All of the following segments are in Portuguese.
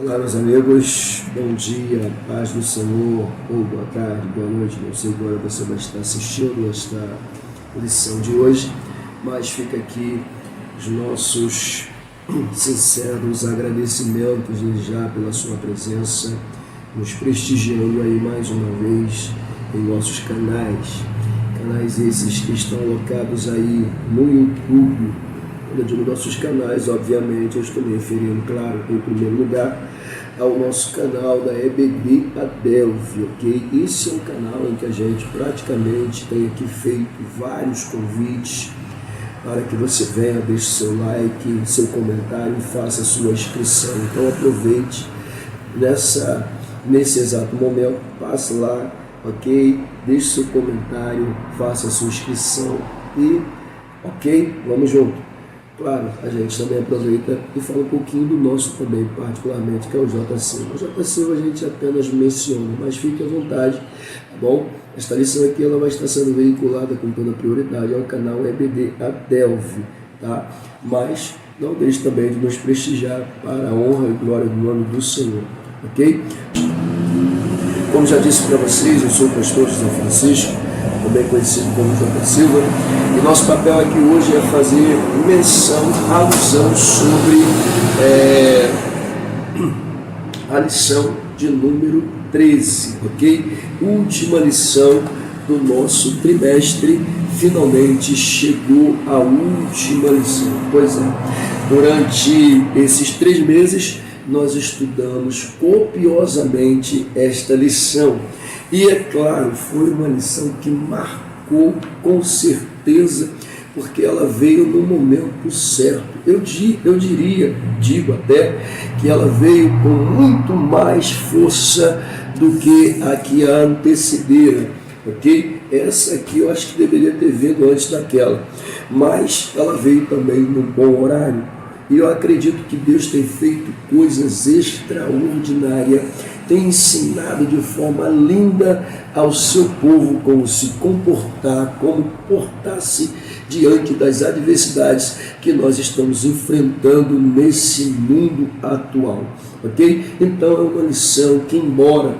Olá, meus amigos, bom dia, paz do Senhor, ou boa tarde, boa noite, não sei agora você vai estar assistindo esta lição de hoje, mas fica aqui os nossos sinceros agradecimentos já pela sua presença, nos prestigiando aí mais uma vez em nossos canais esses que estão alocados aí no YouTube. Quando eu digo nossos canais, obviamente, eu estou me referindo, claro, em primeiro lugar, ao nosso canal da EBD Adelphi, ok? Esse é um canal em que a gente praticamente tem aqui feito vários convites para que você venha, deixe seu like, seu comentário e faça a sua inscrição. Então aproveite nesse exato momento, passe lá, ok? Deixe seu comentário, faça a sua inscrição e, ok? Vamos junto. Claro, a gente também aproveita e fala um pouquinho do nosso também, particularmente, que é o J. Silva. O J. Silva a gente apenas menciona, mas fique à vontade, tá bom? Esta lição aqui ela vai estar sendo veiculada com toda a prioridade ao canal EBD Adelphi, tá? Mas não deixe também de nos prestigiar para a honra e glória do nome do Senhor, ok? Como já disse para vocês, eu sou o pastor José Francisco, também conhecido como J. Silva, e nosso papel aqui hoje é fazer menção, alusão sobre a lição de número 13, ok? Última lição do nosso trimestre, finalmente chegou a última lição. Pois é, durante esses 3 meses, nós estudamos copiosamente esta lição. E é claro, foi uma lição que marcou com certeza, porque ela veio no momento certo. Eu digo até que ela veio com muito mais força do que a que a antecedera, ok? Essa aqui eu acho que deveria ter vindo antes daquela, mas ela veio também num bom horário. E eu acredito que Deus tem feito coisas extraordinárias, tem ensinado de forma linda ao seu povo como se comportar, como portar-se diante das adversidades que nós estamos enfrentando nesse mundo atual, ok? Então é uma lição que, embora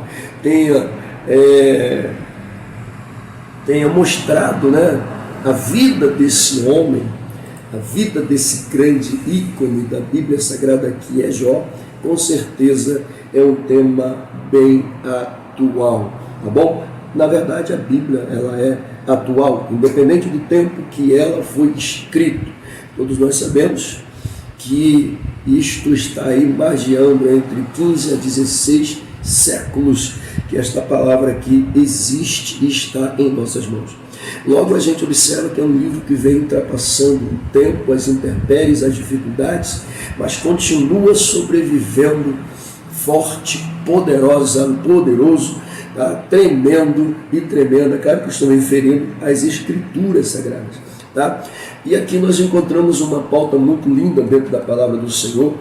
tenha mostrado, né, a vida desse homem, a vida desse grande ícone da Bíblia Sagrada que é Jó, com certeza é um tema bem atual, tá bom? Na verdade, a Bíblia ela é atual, independente do tempo que ela foi escrita. Todos nós sabemos que isto está aí margeando entre 15 a 16 séculos que esta palavra aqui existe e está em nossas mãos. Logo a gente observa que é um livro que vem ultrapassando o tempo, as intempéries, as dificuldades, mas continua sobrevivendo forte, poderoso, tá? Tremendo e tremenda. Claro que eu estou me referindo às Escrituras Sagradas. Tá? E aqui nós encontramos uma pauta muito linda dentro da palavra do Senhor,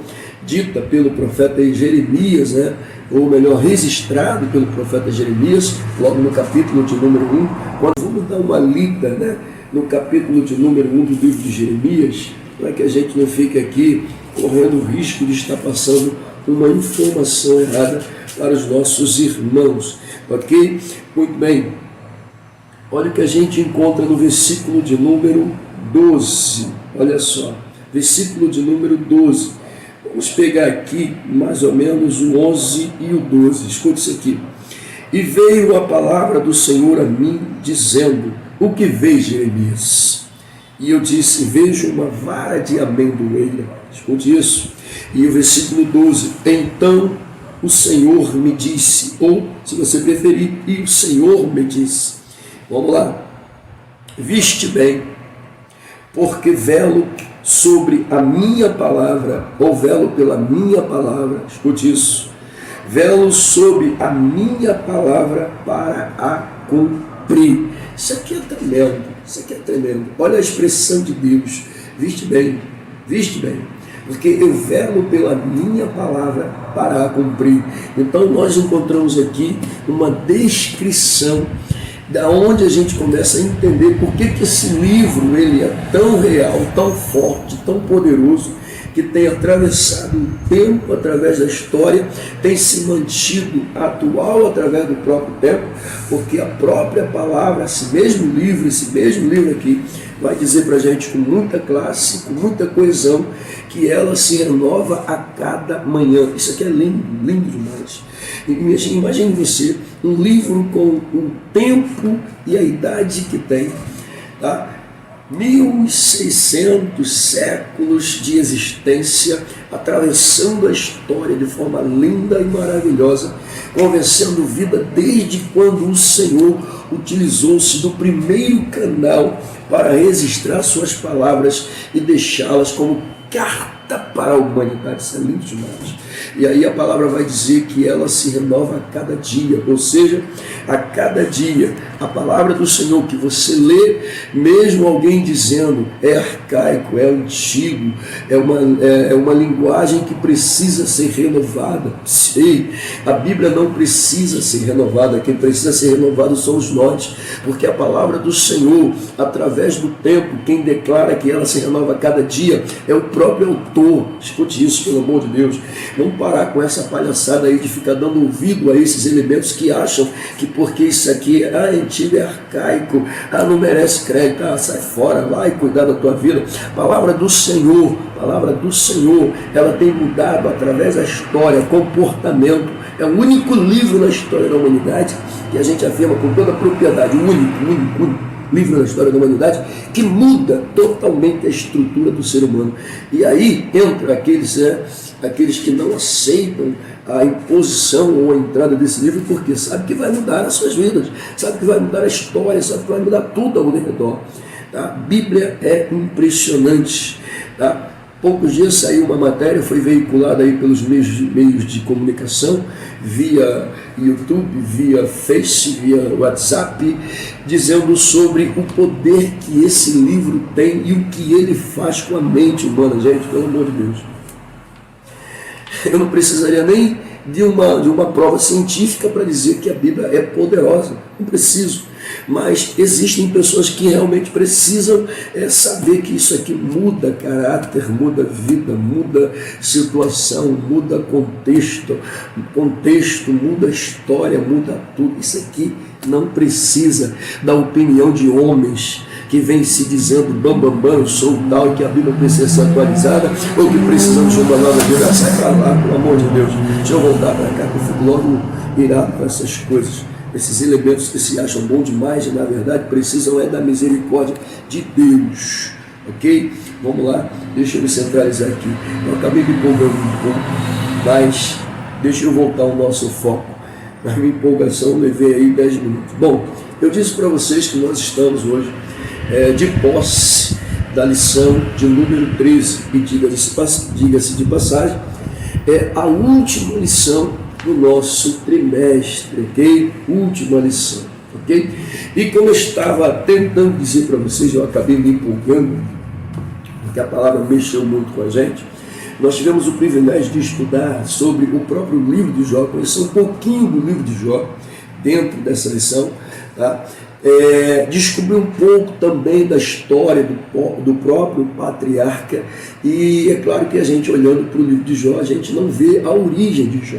dita pelo profeta Jeremias, né? Ou melhor, registrado pelo profeta Jeremias, logo no capítulo de número 1, quando vamos dar uma lida, né, no capítulo de número 1 do livro de Jeremias, para que a gente não fique aqui correndo o risco de estar passando uma informação errada para os nossos irmãos, ok? Muito bem, olha o que a gente encontra no versículo de número 12, olha só, versículo de número 12, vamos pegar aqui mais ou menos o 11 e o 12, escute isso aqui. E veio a palavra do Senhor a mim, dizendo, o que vês, Jeremias? E eu disse, vejo uma vara de amendoeira, escute isso. E o versículo 12, então o Senhor me disse, ou se você preferir, e o Senhor me disse, vamos lá, viste bem, porque velo sobre a minha palavra, ou velo pela minha palavra, escute isso, velo sobre a minha palavra para a cumprir. Isso aqui é tremendo, olha a expressão de Deus, viste bem, porque eu velo pela minha palavra para a cumprir. Então nós encontramos aqui uma descrição da onde a gente começa a entender por que esse livro ele é tão real, tão forte, tão poderoso, que tem atravessado o tempo através da história, tem se mantido atual através do próprio tempo, porque a própria palavra, esse mesmo livro aqui, vai dizer para a gente com muita classe, com muita coesão, que ela se renova a cada manhã. Isso aqui é lindo, lindo demais. Imagine você, um livro com o tempo e a idade que tem, tá? 1.600 séculos de existência, atravessando a história de forma linda e maravilhosa, convencendo vida desde quando o Senhor utilizou-se do primeiro canal para registrar suas palavras e deixá-las como carta para a humanidade. Isso é lindo demais. E aí a palavra vai dizer que ela se renova a cada dia, ou seja, a cada dia a palavra do Senhor que você lê, mesmo alguém dizendo é arcaico, é antigo, é uma linguagem que precisa ser renovada. Sei, a Bíblia não precisa ser renovada, quem precisa ser renovado somos nós, porque a palavra do Senhor, através do tempo, quem declara que ela se renova a cada dia é o próprio autor. Escute isso, pelo amor de Deus. Vamos parar com essa palhaçada aí de ficar dando ouvido a esses elementos que acham que porque isso aqui é antigo, é arcaico, não merece crédito, sai fora, vai cuidar da tua vida. Palavra do Senhor, ela tem mudado através da história, comportamento. É o único livro na história da humanidade que a gente afirma com toda a propriedade, o único livro na história da humanidade que muda totalmente a estrutura do ser humano. E aí entra aqueles que não aceitam a imposição ou a entrada desse livro, porque sabe que vai mudar as suas vidas, sabe que vai mudar a história, sabe que vai mudar tudo ao redor. Tá? A Bíblia é impressionante. Tá? Poucos dias saiu uma matéria, foi veiculada aí pelos meios de comunicação, via YouTube, via Face, via WhatsApp, dizendo sobre o poder que esse livro tem e o que ele faz com a mente humana. Gente, pelo amor de Deus. Eu não precisaria nem de uma prova científica para dizer que a Bíblia é poderosa. Não preciso. Mas existem pessoas que realmente precisam saber que isso aqui muda caráter, muda vida, muda situação, muda contexto, muda história, muda tudo. Isso aqui não precisa da opinião de homens que vem se dizendo bambambam, eu sou tal, que a Bíblia precisa ser atualizada, ou que precisamos de uma nova vida. Sai para lá, pelo amor de Deus. Deixa eu voltar para cá, que eu fico logo irado com essas coisas. Esses elementos que se acham bom demais, na verdade, precisam da misericórdia de Deus. Ok? Vamos lá, deixa eu me centralizar aqui. Eu acabei me empolgando um pouco, mas deixa eu voltar ao nosso foco. Na minha empolgação, levei aí 10 minutos. Bom, eu disse para vocês que nós estamos hoje de posse da lição de número 13, e diga-se de passagem, é a última lição do nosso trimestre, ok? Última lição, ok? E como eu estava tentando dizer para vocês, eu acabei me empolgando, porque a palavra mexeu muito com a gente. Nós tivemos o privilégio de estudar sobre o próprio livro de Jó, conhecer um pouquinho do livro de Jó dentro dessa lição, tá? Descobrir um pouco também da história do próprio patriarca, e é claro que a gente, olhando para o livro de Jó, a gente não vê a origem de Jó.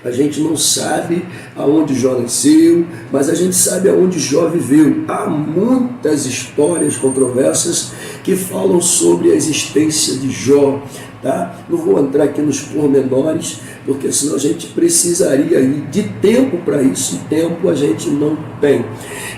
A gente não sabe aonde Jó nasceu, mas a gente sabe aonde Jó viveu. Há muitas histórias controversas que falam sobre a existência de Jó. Tá? Não vou entrar aqui nos pormenores, porque senão a gente precisaria de tempo para isso, e tempo a gente não tem.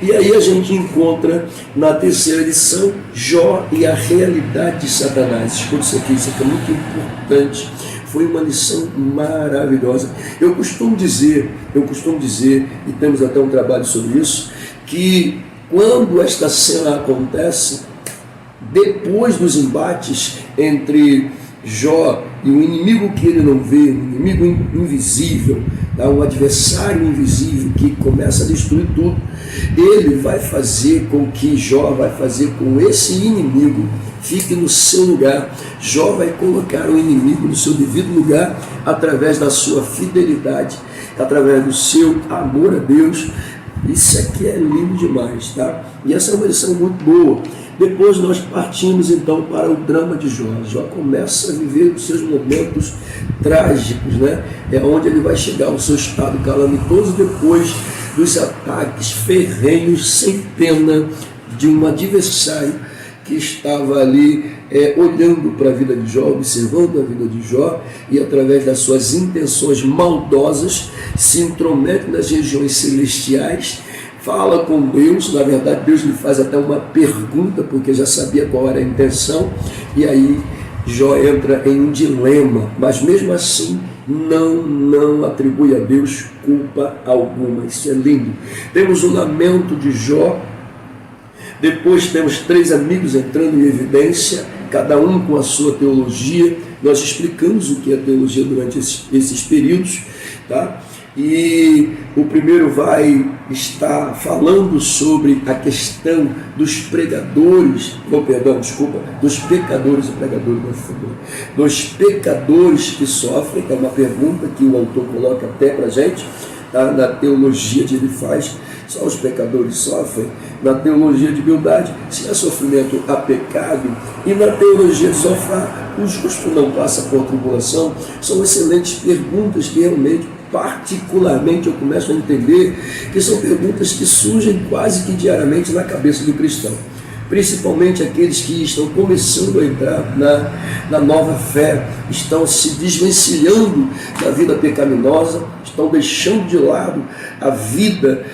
E aí a gente encontra na terceira lição Jó e a realidade de Satanás. Escuta isso aqui é muito importante. Foi uma lição maravilhosa. Eu costumo dizer, e temos até um trabalho sobre isso, que quando esta cena acontece, depois dos embates entre Jó e o inimigo que ele não vê, um inimigo invisível, um adversário invisível que começa a destruir tudo, ele vai fazer com que Jó vai fazer com esse inimigo fique no seu lugar. Jó vai colocar o inimigo no seu devido lugar através da sua fidelidade, através do seu amor a Deus, Isso aqui é lindo demais, tá? E essa é uma lição muito boa. Depois nós partimos então para o drama de Jó. Jó começa a viver os seus momentos trágicos, né? É onde ele vai chegar ao seu estado calamitoso depois dos ataques ferrenhos, sem pena, de um adversário que estava ali olhando para a vida de Jó, observando a vida de Jó, e através das suas intenções maldosas se intromete nas regiões celestiais, fala com Deus. Na verdade, Deus lhe faz até uma pergunta, porque já sabia qual era a intenção, e aí Jó entra em um dilema, mas mesmo assim não atribui a Deus culpa alguma. Isso é lindo. Temos o lamento de Jó. Depois temos 3 amigos entrando em evidência, cada um com a sua teologia. Nós explicamos o que é teologia durante esses períodos, tá? E o primeiro vai estar falando sobre a questão dos pregadores, dos pecadores e pregadores, dos pecadores que sofrem, que é uma pergunta que o autor coloca até para a gente, tá? Na teologia de ele faz, só os pecadores sofrem. Na teologia de Bildade, se há sofrimento, há pecado. E na teologia de Zofar, o justo não passa por tribulação. São excelentes perguntas que realmente, particularmente, eu começo a entender que são perguntas que surgem quase que diariamente na cabeça do cristão, principalmente aqueles que estão começando a entrar na nova fé, estão se desvencilhando da vida pecaminosa, estão deixando de lado a vida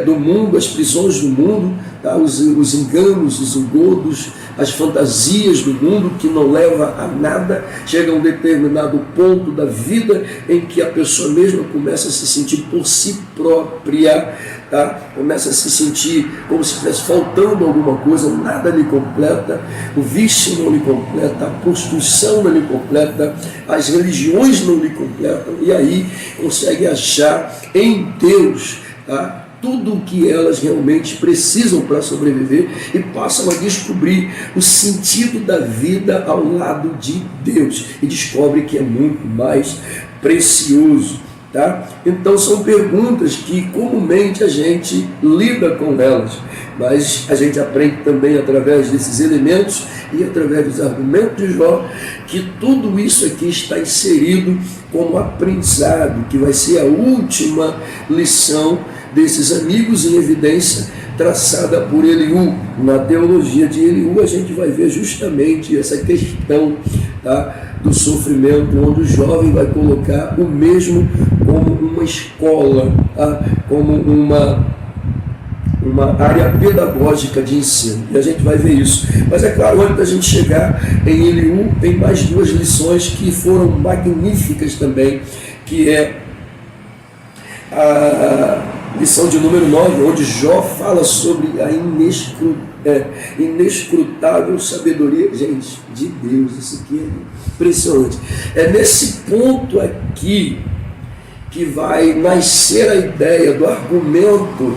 do mundo, as prisões do mundo, tá? Os enganos, os engodos, as fantasias do mundo que não leva a nada. Chega a um determinado ponto da vida em que a pessoa mesma começa a se sentir por si própria, tá? Começa a se sentir como se estivesse faltando alguma coisa, nada lhe completa, o vício não lhe completa, a prostituição não lhe completa, as religiões não lhe completam, e aí consegue achar em Deus, tá? Tudo o que elas realmente precisam para sobreviver, e passam a descobrir o sentido da vida ao lado de Deus, e descobre que é muito mais precioso, tá? Então são perguntas que comumente a gente lida com elas, mas a gente aprende também através desses elementos e através dos argumentos de Jó, que tudo isso aqui está inserido como aprendizado, que vai ser a última lição desses amigos em evidência, traçada por Eliú. Na teologia de Eliú a gente vai ver justamente essa questão, tá, do sofrimento, onde o jovem vai colocar o mesmo como uma escola, tá, como uma área pedagógica de ensino, e a gente vai ver isso. Mas é claro, antes da gente chegar em Eliú, tem mais 2 lições que foram magníficas também, que é a lição de número 9, onde Jó fala sobre a inescrutável sabedoria, gente, de Deus. Isso aqui é impressionante. É nesse ponto aqui que vai nascer a ideia do argumento,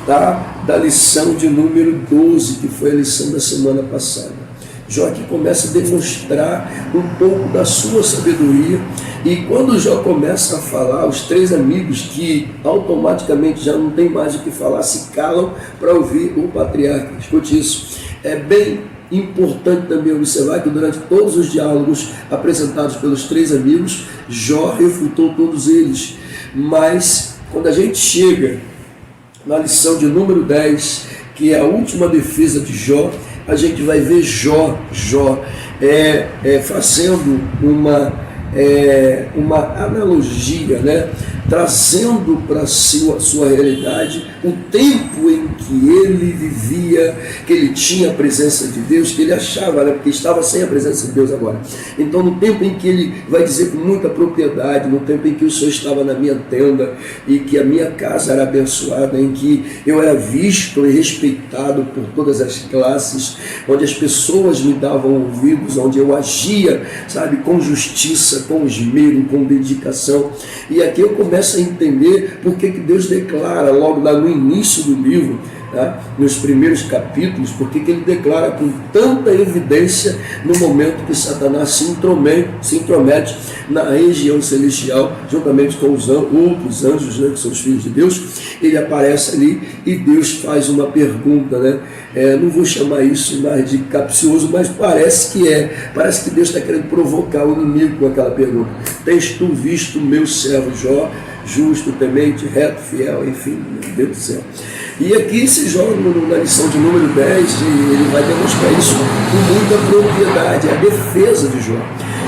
tá, da lição de número 12, que foi a lição da semana passada. Jó aqui começa a demonstrar um pouco da sua sabedoria, e quando Jó começa a falar, os 3 amigos, que automaticamente já não tem mais o que falar, se calam para ouvir o patriarca. Escute isso. É bem importante também observar que durante todos os diálogos apresentados pelos 3 amigos, Jó refutou todos eles. Mas quando a gente chega na lição de número 10, que é a última defesa de Jó, a gente vai ver Jó fazendo uma analogia, né? Trazendo para sua realidade o tempo em que ele vivia, que ele tinha a presença de Deus, que ele achava, né? Porque estava sem a presença de Deus agora. Então, no tempo em que ele vai dizer com muita propriedade, no tempo em que o Senhor estava na minha tenda e que a minha casa era abençoada, em que eu era visto e respeitado por todas as classes, onde as pessoas me davam ouvidos, onde eu agia, sabe, com justiça, com esmero, com dedicação. E aqui eu começo a entender por que Deus declara logo lá no início do livro, tá? Nos primeiros capítulos, porque que ele declara com tanta evidência no momento que Satanás se intromete na região celestial, juntamente com os outros anjos, né, que são os filhos de Deus. Ele aparece ali e Deus faz uma pergunta, né? Não vou chamar isso mais de capcioso, mas parece que Deus está querendo provocar o inimigo com aquela pergunta. Tens tu visto o meu servo Jó, justo, temente, reto, fiel, enfim, meu Deus do céu. E aqui esse Jó, na lição de número 10, ele vai demonstrar isso com muita propriedade, a defesa de Jó.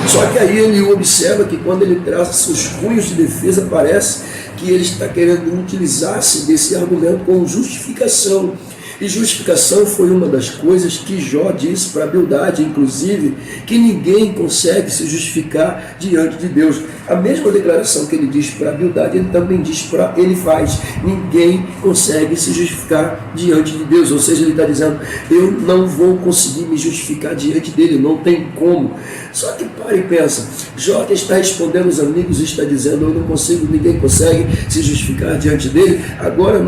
Só que aí ele observa que quando ele traça seus cunhos de defesa, parece que ele está querendo utilizar-se desse argumento como justificação. E justificação foi uma das coisas que Jó disse para Bildade, inclusive, que ninguém consegue se justificar diante de Deus. A mesma declaração que ele diz para Bildade, ele faz. Ninguém consegue se justificar diante de Deus. Ou seja, ele está dizendo, eu não vou conseguir me justificar diante dele, não tem como. Só que para e pensa, Jó que está respondendo aos amigos e está dizendo, eu não consigo, ninguém consegue se justificar diante dele. Agora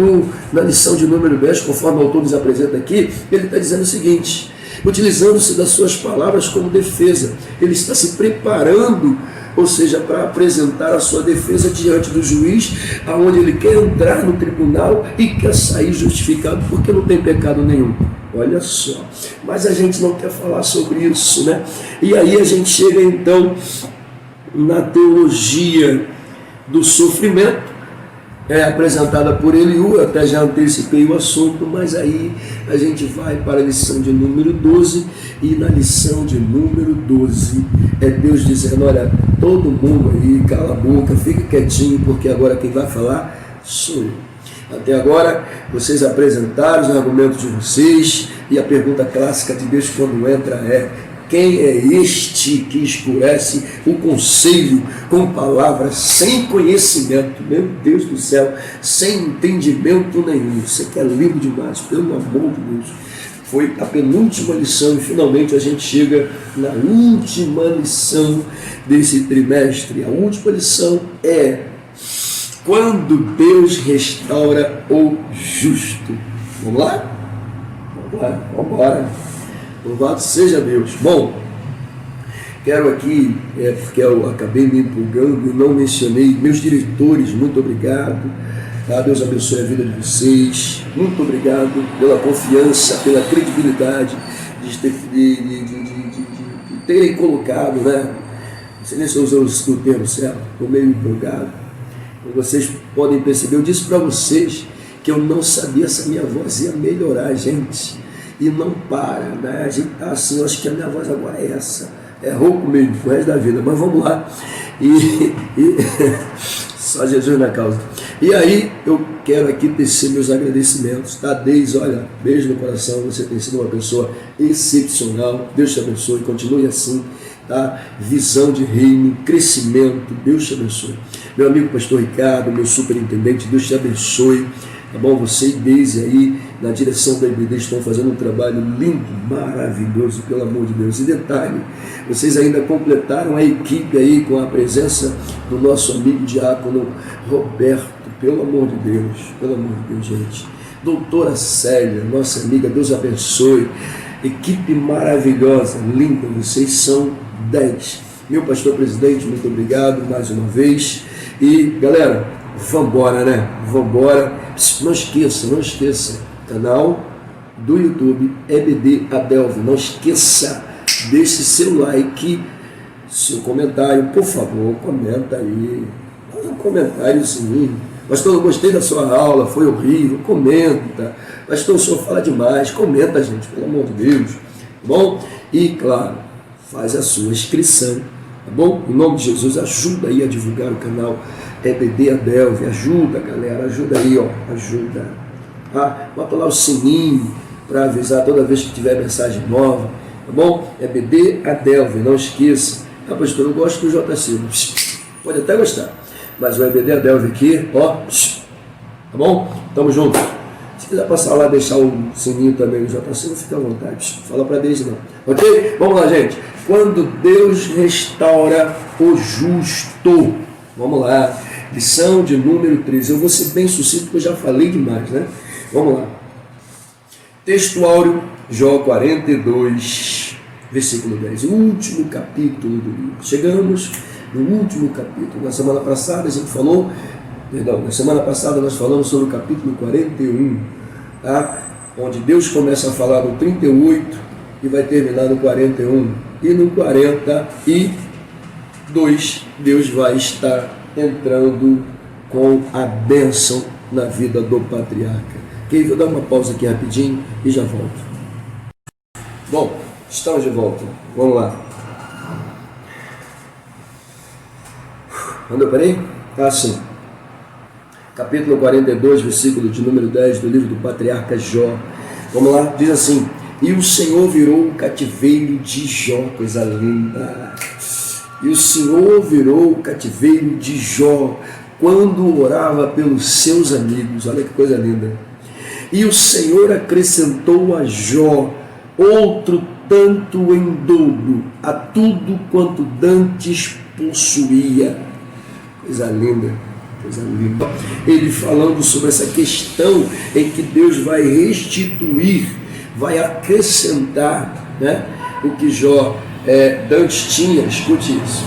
na lição de número 10, conforme o autor nos apresenta aqui, ele está dizendo o seguinte, utilizando-se das suas palavras como defesa, ele está se preparando, ou seja, para apresentar a sua defesa diante do juiz, aonde ele quer entrar no tribunal e quer sair justificado porque não tem pecado nenhum. Olha só, mas a gente não quer falar sobre isso, né? E aí a gente chega então na teologia do sofrimento, apresentada por Eliú. Eu até já antecipei o assunto, mas aí a gente vai para a lição de número 12, e na lição de número 12 é Deus dizendo, olha, todo mundo aí, cala a boca, fica quietinho, porque agora quem vai falar sou eu. Até agora, vocês apresentaram os argumentos de vocês, e a pergunta clássica de Deus quando entra é, quem é este que escurece o conselho com palavras sem conhecimento? Meu Deus do céu, sem entendimento nenhum. Isso aqui é lindo demais, pelo amor de Deus. Foi a penúltima lição e finalmente a gente chega na última lição desse trimestre. A última lição é quando Deus restaura o justo. Vamos lá? Vamos lá, vamos embora. Louvado seja Deus. Bom, quero aqui, porque eu acabei me empolgando e não mencionei meus diretores, muito obrigado. Tá? Deus abençoe a vida de vocês. Muito obrigado pela confiança, pela credibilidade de terem colocado, né? Não sei nem se eu uso o termo certo, estou meio empolgado. Vocês podem perceber, eu disse para vocês que eu não sabia se a minha voz ia melhorar, gente. E não para, né? A gente está assim, eu acho que a minha voz agora é essa. É rouco mesmo, pro resto da vida. Mas vamos lá. Só Jesus na causa. E aí, eu quero aqui tecer meus agradecimentos, tá? Deise, olha, beijo no coração, você tem sido uma pessoa excepcional. Deus te abençoe, continue assim, tá? Visão de reino, crescimento, Deus te abençoe. Meu amigo pastor Ricardo, meu superintendente, Deus te abençoe. Tá bom? Você e Deise aí, na direção da IBD, estão fazendo um trabalho lindo, maravilhoso, pelo amor de Deus. E detalhe, vocês ainda completaram a equipe aí com a presença do nosso amigo diácono Roberto, pelo amor de Deus, gente. Doutora Célia, nossa amiga, Deus abençoe. Equipe maravilhosa, linda, vocês são 10. Meu pastor presidente, muito obrigado mais uma vez. E galera, vambora, né? Vambora. Não esqueça, canal do YouTube EBD Adelvo. Não esqueça, deixe seu like, seu comentário, por favor, comenta aí. Faz um comentário sim. Pastor, eu gostei da sua aula, foi horrível, comenta. Pastor, o senhor fala demais, comenta, gente, pelo amor de Deus. Tá bom? E claro, faz a sua inscrição. Tá bom? Em nome de Jesus, ajuda aí a divulgar o canal EBD Adelve. Ajuda, galera, ajuda aí, ó, ajuda. Tá? Bota lá o sininho para avisar toda vez que tiver mensagem nova. Tá bom? EBD Adelve, não esqueça. Ah, pastor, eu gosto do J. Silva. Pode até gostar, mas o EBD Adelve aqui, ó, tá bom? Tamo junto. Se quiser passar lá, deixar o sininho também no J. Silva, fica à vontade. Fala para Deise não. Ok? Vamos lá, gente. Quando Deus restaura o justo. Vamos lá. Lição de número 13. Eu vou ser bem sucinto porque eu já falei demais, né? Vamos lá. Texto áureo, Jó 42, versículo 10. O último capítulo do livro. Chegamos no último capítulo. Na semana passada nós falamos sobre o capítulo 41, tá? Onde Deus começa a falar no 38 e vai terminar no 41. E no 42, Deus vai estar entrando com a bênção na vida do patriarca. Ok? Vou dar uma pausa aqui rapidinho e já volto. Bom, estamos de volta. Vamos lá. Onde eu parei? Sim. Capítulo 42, versículo de número 10 do livro do patriarca Jó. Vamos lá, diz assim: e o Senhor virou o cativeiro de Jó, coisa linda. E o Senhor virou o cativeiro de Jó quando orava pelos seus amigos. Olha que coisa linda. E o Senhor acrescentou a Jó outro tanto em dobro a tudo quanto dantes possuía. Coisa linda. Ele falando sobre essa questão em que Deus vai restituir, vai acrescentar, né, o que Jó dantes tinha. Escute isso.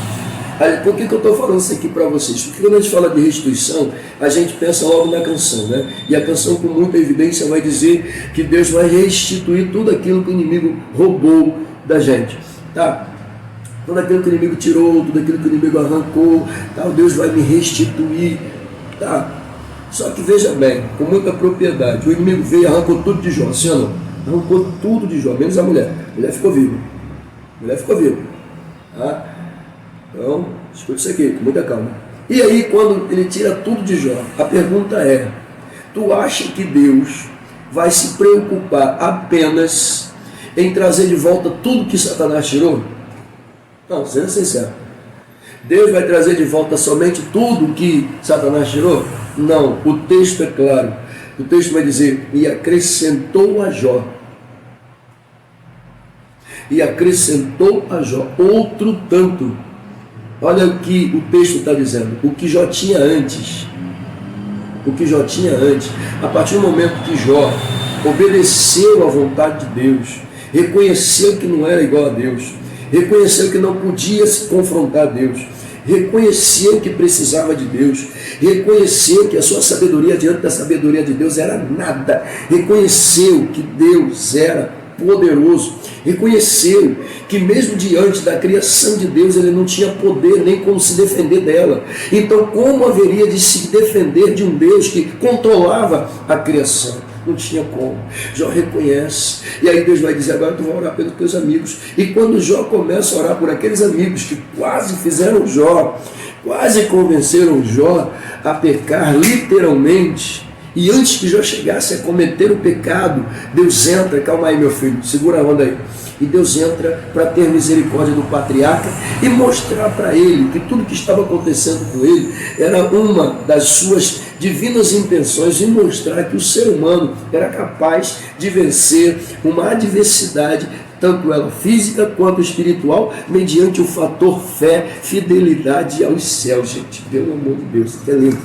Por que eu estou falando isso aqui para vocês? Porque quando a gente fala de restituição, a gente pensa logo na canção, né? E a canção, com muita evidência, vai dizer que Deus vai restituir tudo aquilo que o inimigo roubou da gente, tá? Tudo aquilo que o inimigo tirou, tudo aquilo que o inimigo arrancou, tá? Deus vai me restituir, tá? Só que veja bem, com muita propriedade, o inimigo veio e arrancou tudo de Jó, assim ou não? Arrancou tudo de Jó, menos a mulher. A mulher ficou viva. Tá? Então, escute isso aqui, com muita calma. E aí, quando ele tira tudo de Jó, a pergunta é: tu acha que Deus vai se preocupar apenas em trazer de volta tudo que Satanás tirou? Não, sendo sincero. Deus vai trazer de volta somente tudo que Satanás tirou? Não, o texto é claro. O texto vai dizer: e acrescentou a Jó. E acrescentou a Jó outro tanto. Olha o que o texto está dizendo. O que Jó tinha antes. A partir do momento que Jó obedeceu à vontade de Deus, reconheceu que não era igual a Deus, reconheceu que não podia se confrontar a Deus, reconheceu que precisava de Deus, reconheceu que a sua sabedoria diante da sabedoria de Deus era nada, reconheceu que Deus era poderoso, reconheceu que mesmo diante da criação de Deus ele não tinha poder nem como se defender dela. Então, como haveria de se defender de um Deus que controlava a criação? Não tinha como. Jó reconhece, e aí Deus vai dizer: agora tu vai orar pelos teus amigos. E quando Jó começa a orar por aqueles amigos que quase fizeram Jó, quase convenceram Jó a pecar literalmente, e antes que Jó chegasse a cometer o pecado, Deus entra. Calma aí, meu filho, segura a onda aí. E Deus entra para ter misericórdia do patriarca e mostrar para ele que tudo que estava acontecendo com ele era uma das suas divinas intenções, e mostrar que o ser humano era capaz de vencer uma adversidade, tanto ela física quanto espiritual, mediante o fator fé, fidelidade aos céus. Gente, pelo amor de Deus, que é lindo.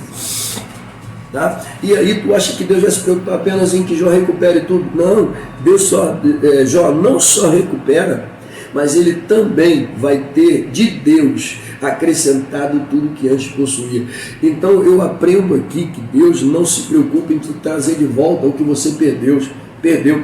Tá? E aí tu acha que Deus vai se preocupar apenas em que Jó recupere tudo? Não, Jó não só recupera, mas ele também vai ter de Deus acrescentado tudo que antes possuía. Então eu aprendo aqui que Deus não se preocupa em te trazer de volta o que você perdeu,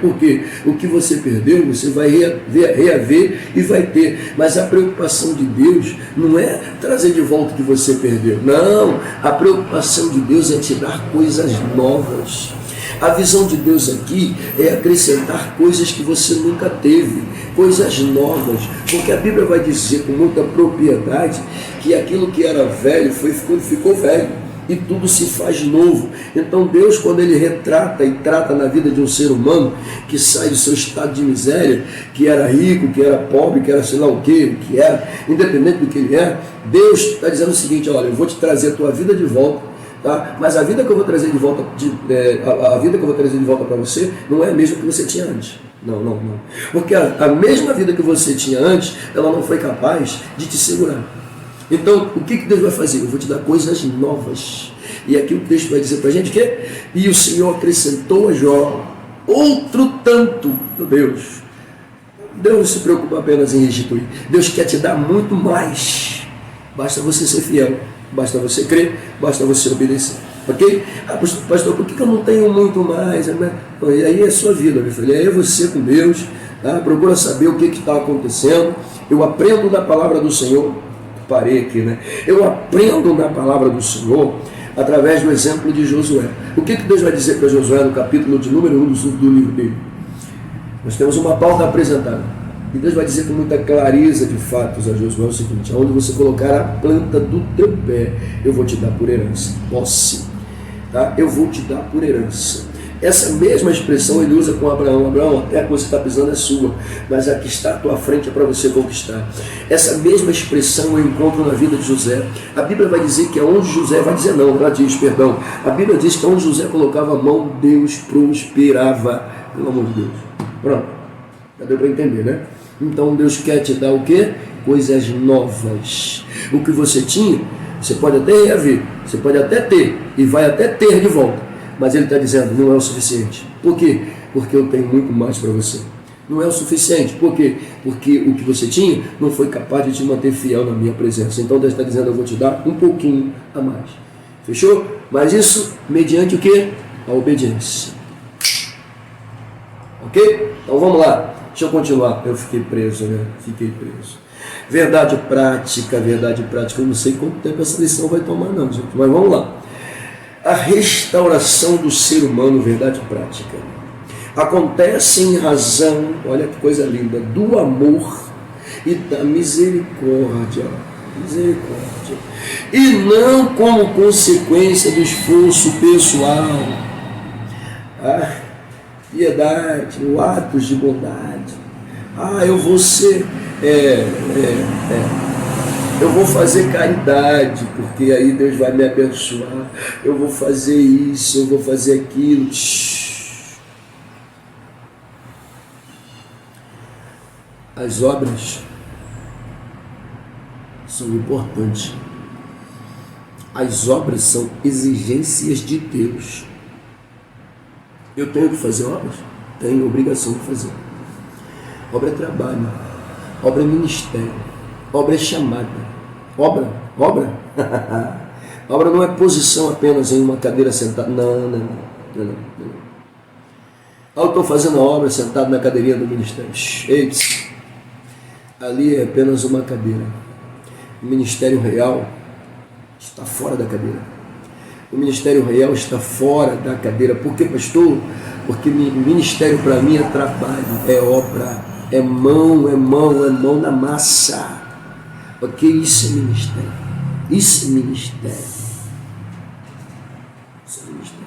porque o que você perdeu você vai reaver e vai ter. Mas a preocupação de Deus não é trazer de volta o que você perdeu, não. A preocupação de Deus é te dar coisas novas. A visão de Deus aqui é acrescentar coisas que você nunca teve, coisas novas, porque a Bíblia vai dizer com muita propriedade que aquilo que era velho ficou velho, e tudo se faz novo. Então Deus, quando ele retrata e trata na vida de um ser humano que sai do seu estado de miséria, que era rico, que era pobre, que era sei lá o que era, independente do que ele é, Deus está dizendo o seguinte: olha, eu vou te trazer a tua vida de volta, tá? Mas a vida que eu vou trazer de volta, a vida que eu vou trazer de volta para você não é a mesma que você tinha antes. Não. Porque a mesma vida que você tinha antes, ela não foi capaz de te segurar. Então, o que Deus vai fazer? Eu vou te dar coisas novas. E aqui o texto vai dizer para a gente que e o Senhor acrescentou a Jó outro tanto do Deus. Deus não se preocupa apenas em restituir. Deus quer te dar muito mais. Basta você ser fiel, basta você crer, basta você obedecer. Ok? Pastor, por que eu não tenho muito mais? E aí é a sua vida, meu filho. Aí é você com Deus. Tá? Procura saber o que está acontecendo. Eu aprendo na palavra do Senhor. Parei aqui, né? Eu aprendo na palavra do Senhor através do exemplo de Josué. O que Deus vai dizer para Josué no capítulo de número 1 do livro dele? Nós temos uma pauta apresentada. E Deus vai dizer com muita clareza de fatos a Josué o seguinte: aonde você colocar a planta do teu pé, eu vou te dar por herança. Posse. Tá? Eu vou te dar por herança. Essa mesma expressão ele usa com Abraão. Abraão, a terra que você está pisando é sua, mas a que está à tua frente é para você conquistar. Essa mesma expressão eu encontro na vida de José. A Bíblia vai dizer que aonde José, vai dizer não, ela diz, perdão. A Bíblia diz que aonde José colocava a mão, Deus prosperava. Pelo amor de Deus. Pronto. Já deu para entender, né? Então Deus quer te dar o quê? Coisas novas. O que você tinha, você pode até reaver, você pode até ter, e vai até ter de volta. Mas ele está dizendo, não é o suficiente. Por quê? Porque eu tenho muito mais para você. Não é o suficiente. Por quê? Porque o que você tinha não foi capaz de te manter fiel na minha presença. Então Deus está dizendo, eu vou te dar um pouquinho a mais. Fechou? Mas isso mediante o quê? A obediência. Ok? Então vamos lá. Deixa eu continuar. Eu fiquei preso, né? Fiquei preso. Verdade prática. Eu não sei quanto tempo essa lição vai tomar não, gente. Mas vamos lá. A restauração do ser humano, verdade prática, acontece em razão, olha que coisa linda, do amor e da misericórdia. Misericórdia. E não como consequência do esforço pessoal. Piedade, o atos de bondade. Eu vou ser... eu vou fazer caridade, porque aí Deus vai me abençoar. Eu vou fazer isso, eu vou fazer aquilo. As obras são importantes. As obras são exigências de Deus. Eu tenho que fazer obras? Tenho obrigação de fazer. Obra é trabalho. Obra é ministério. Obra é chamada. Obra? Obra não é posição apenas em uma cadeira sentada. Não. Eu estou fazendo a obra sentado na cadeirinha do ministério. Eita, ali é apenas uma cadeira. O ministério real está fora da cadeira. O ministério real está fora da cadeira. Por que, pastor? Porque ministério para mim é trabalho, é obra, é mão na massa. Ok? Isso é ministério. Isso é ministério. Isso é ministério.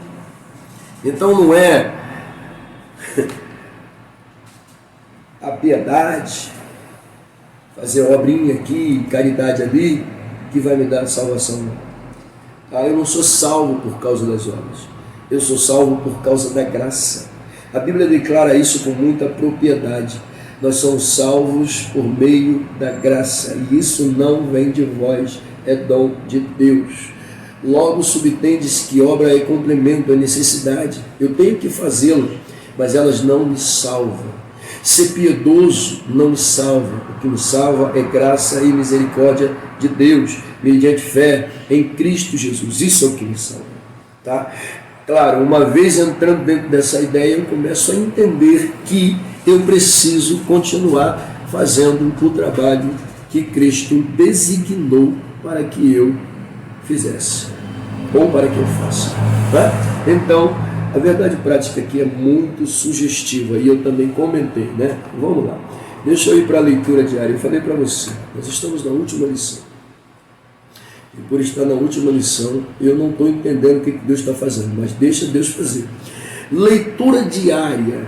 Então não é a piedade, fazer obrinha aqui, caridade ali, que vai me dar salvação. Eu não sou salvo por causa das obras. Eu sou salvo por causa da graça. A Bíblia declara isso com muita propriedade. Nós somos salvos por meio da graça, e isso não vem de vós, é dom de Deus. Logo subtendes que obra é complemento, é necessidade. Eu tenho que fazê-lo, mas elas não me salvam. Ser piedoso não me salva. O que me salva é graça e misericórdia de Deus, mediante fé em Cristo Jesus. Isso é o que me salva. Tá? Claro, uma vez entrando dentro dessa ideia, eu começo a entender que eu preciso continuar fazendo o trabalho que Cristo designou para que eu fizesse, ou para que eu faça. Tá? Então, a verdade prática aqui é muito sugestiva, e eu também comentei, né? Vamos lá. Deixa eu ir para a leitura diária. Eu falei para você, nós estamos na última lição. E por estar na última lição, eu não estou entendendo o que Deus está fazendo, mas deixa Deus fazer. Leitura diária,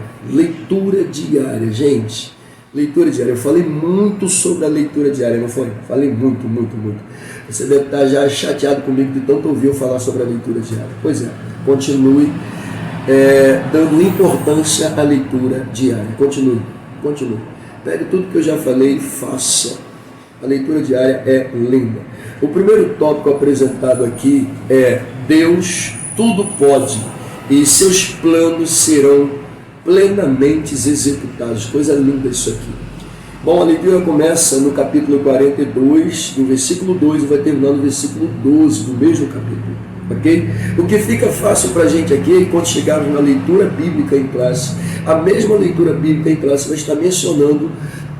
gente. Leitura diária. Eu falei muito sobre a leitura diária, não foi? Falei muito. Você deve estar já chateado comigo de tanto ouvir eu falar sobre a leitura diária. Pois é, continue dando importância à leitura diária. Continue. Pegue tudo que eu já falei e faça. A leitura diária é linda. O primeiro tópico apresentado aqui é: Deus tudo pode e seus planos serão plenamente executados. Coisa linda isso aqui. Bom, a leitura começa no capítulo 42, do versículo 2, e vai terminar no versículo 12 do mesmo capítulo. Ok? O que fica fácil para a gente aqui é quando chegarmos na leitura bíblica em classe, a mesma leitura bíblica em classe vai estar mencionando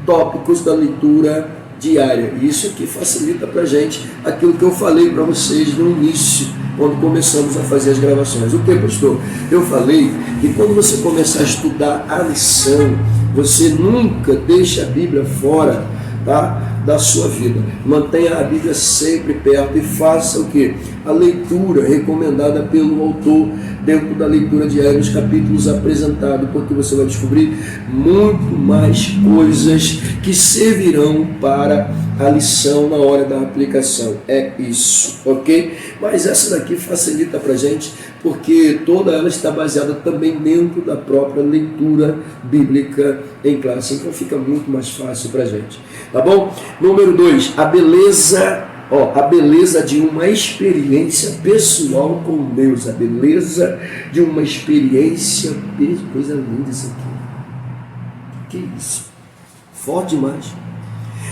tópicos da leitura diária. E isso aqui facilita para a gente aquilo que eu falei para vocês no início, quando começamos a fazer as gravações. O que, pastor? Eu falei que quando você começar a estudar a lição, você nunca deixa a Bíblia fora, tá, da sua vida. Mantenha a Bíblia sempre perto e faça o quê? A leitura recomendada pelo autor dentro da leitura diária, nos capítulos apresentados, porque você vai descobrir muito mais coisas que servirão para a lição na hora da aplicação. É isso, ok? Mas essa daqui facilita para a gente, porque toda ela está baseada também dentro da própria leitura bíblica em classe, então fica muito mais fácil para a gente, tá bom? Número 2, a beleza de uma experiência pessoal com Deus, a beleza de uma experiência, coisa linda isso aqui, que isso, forte demais.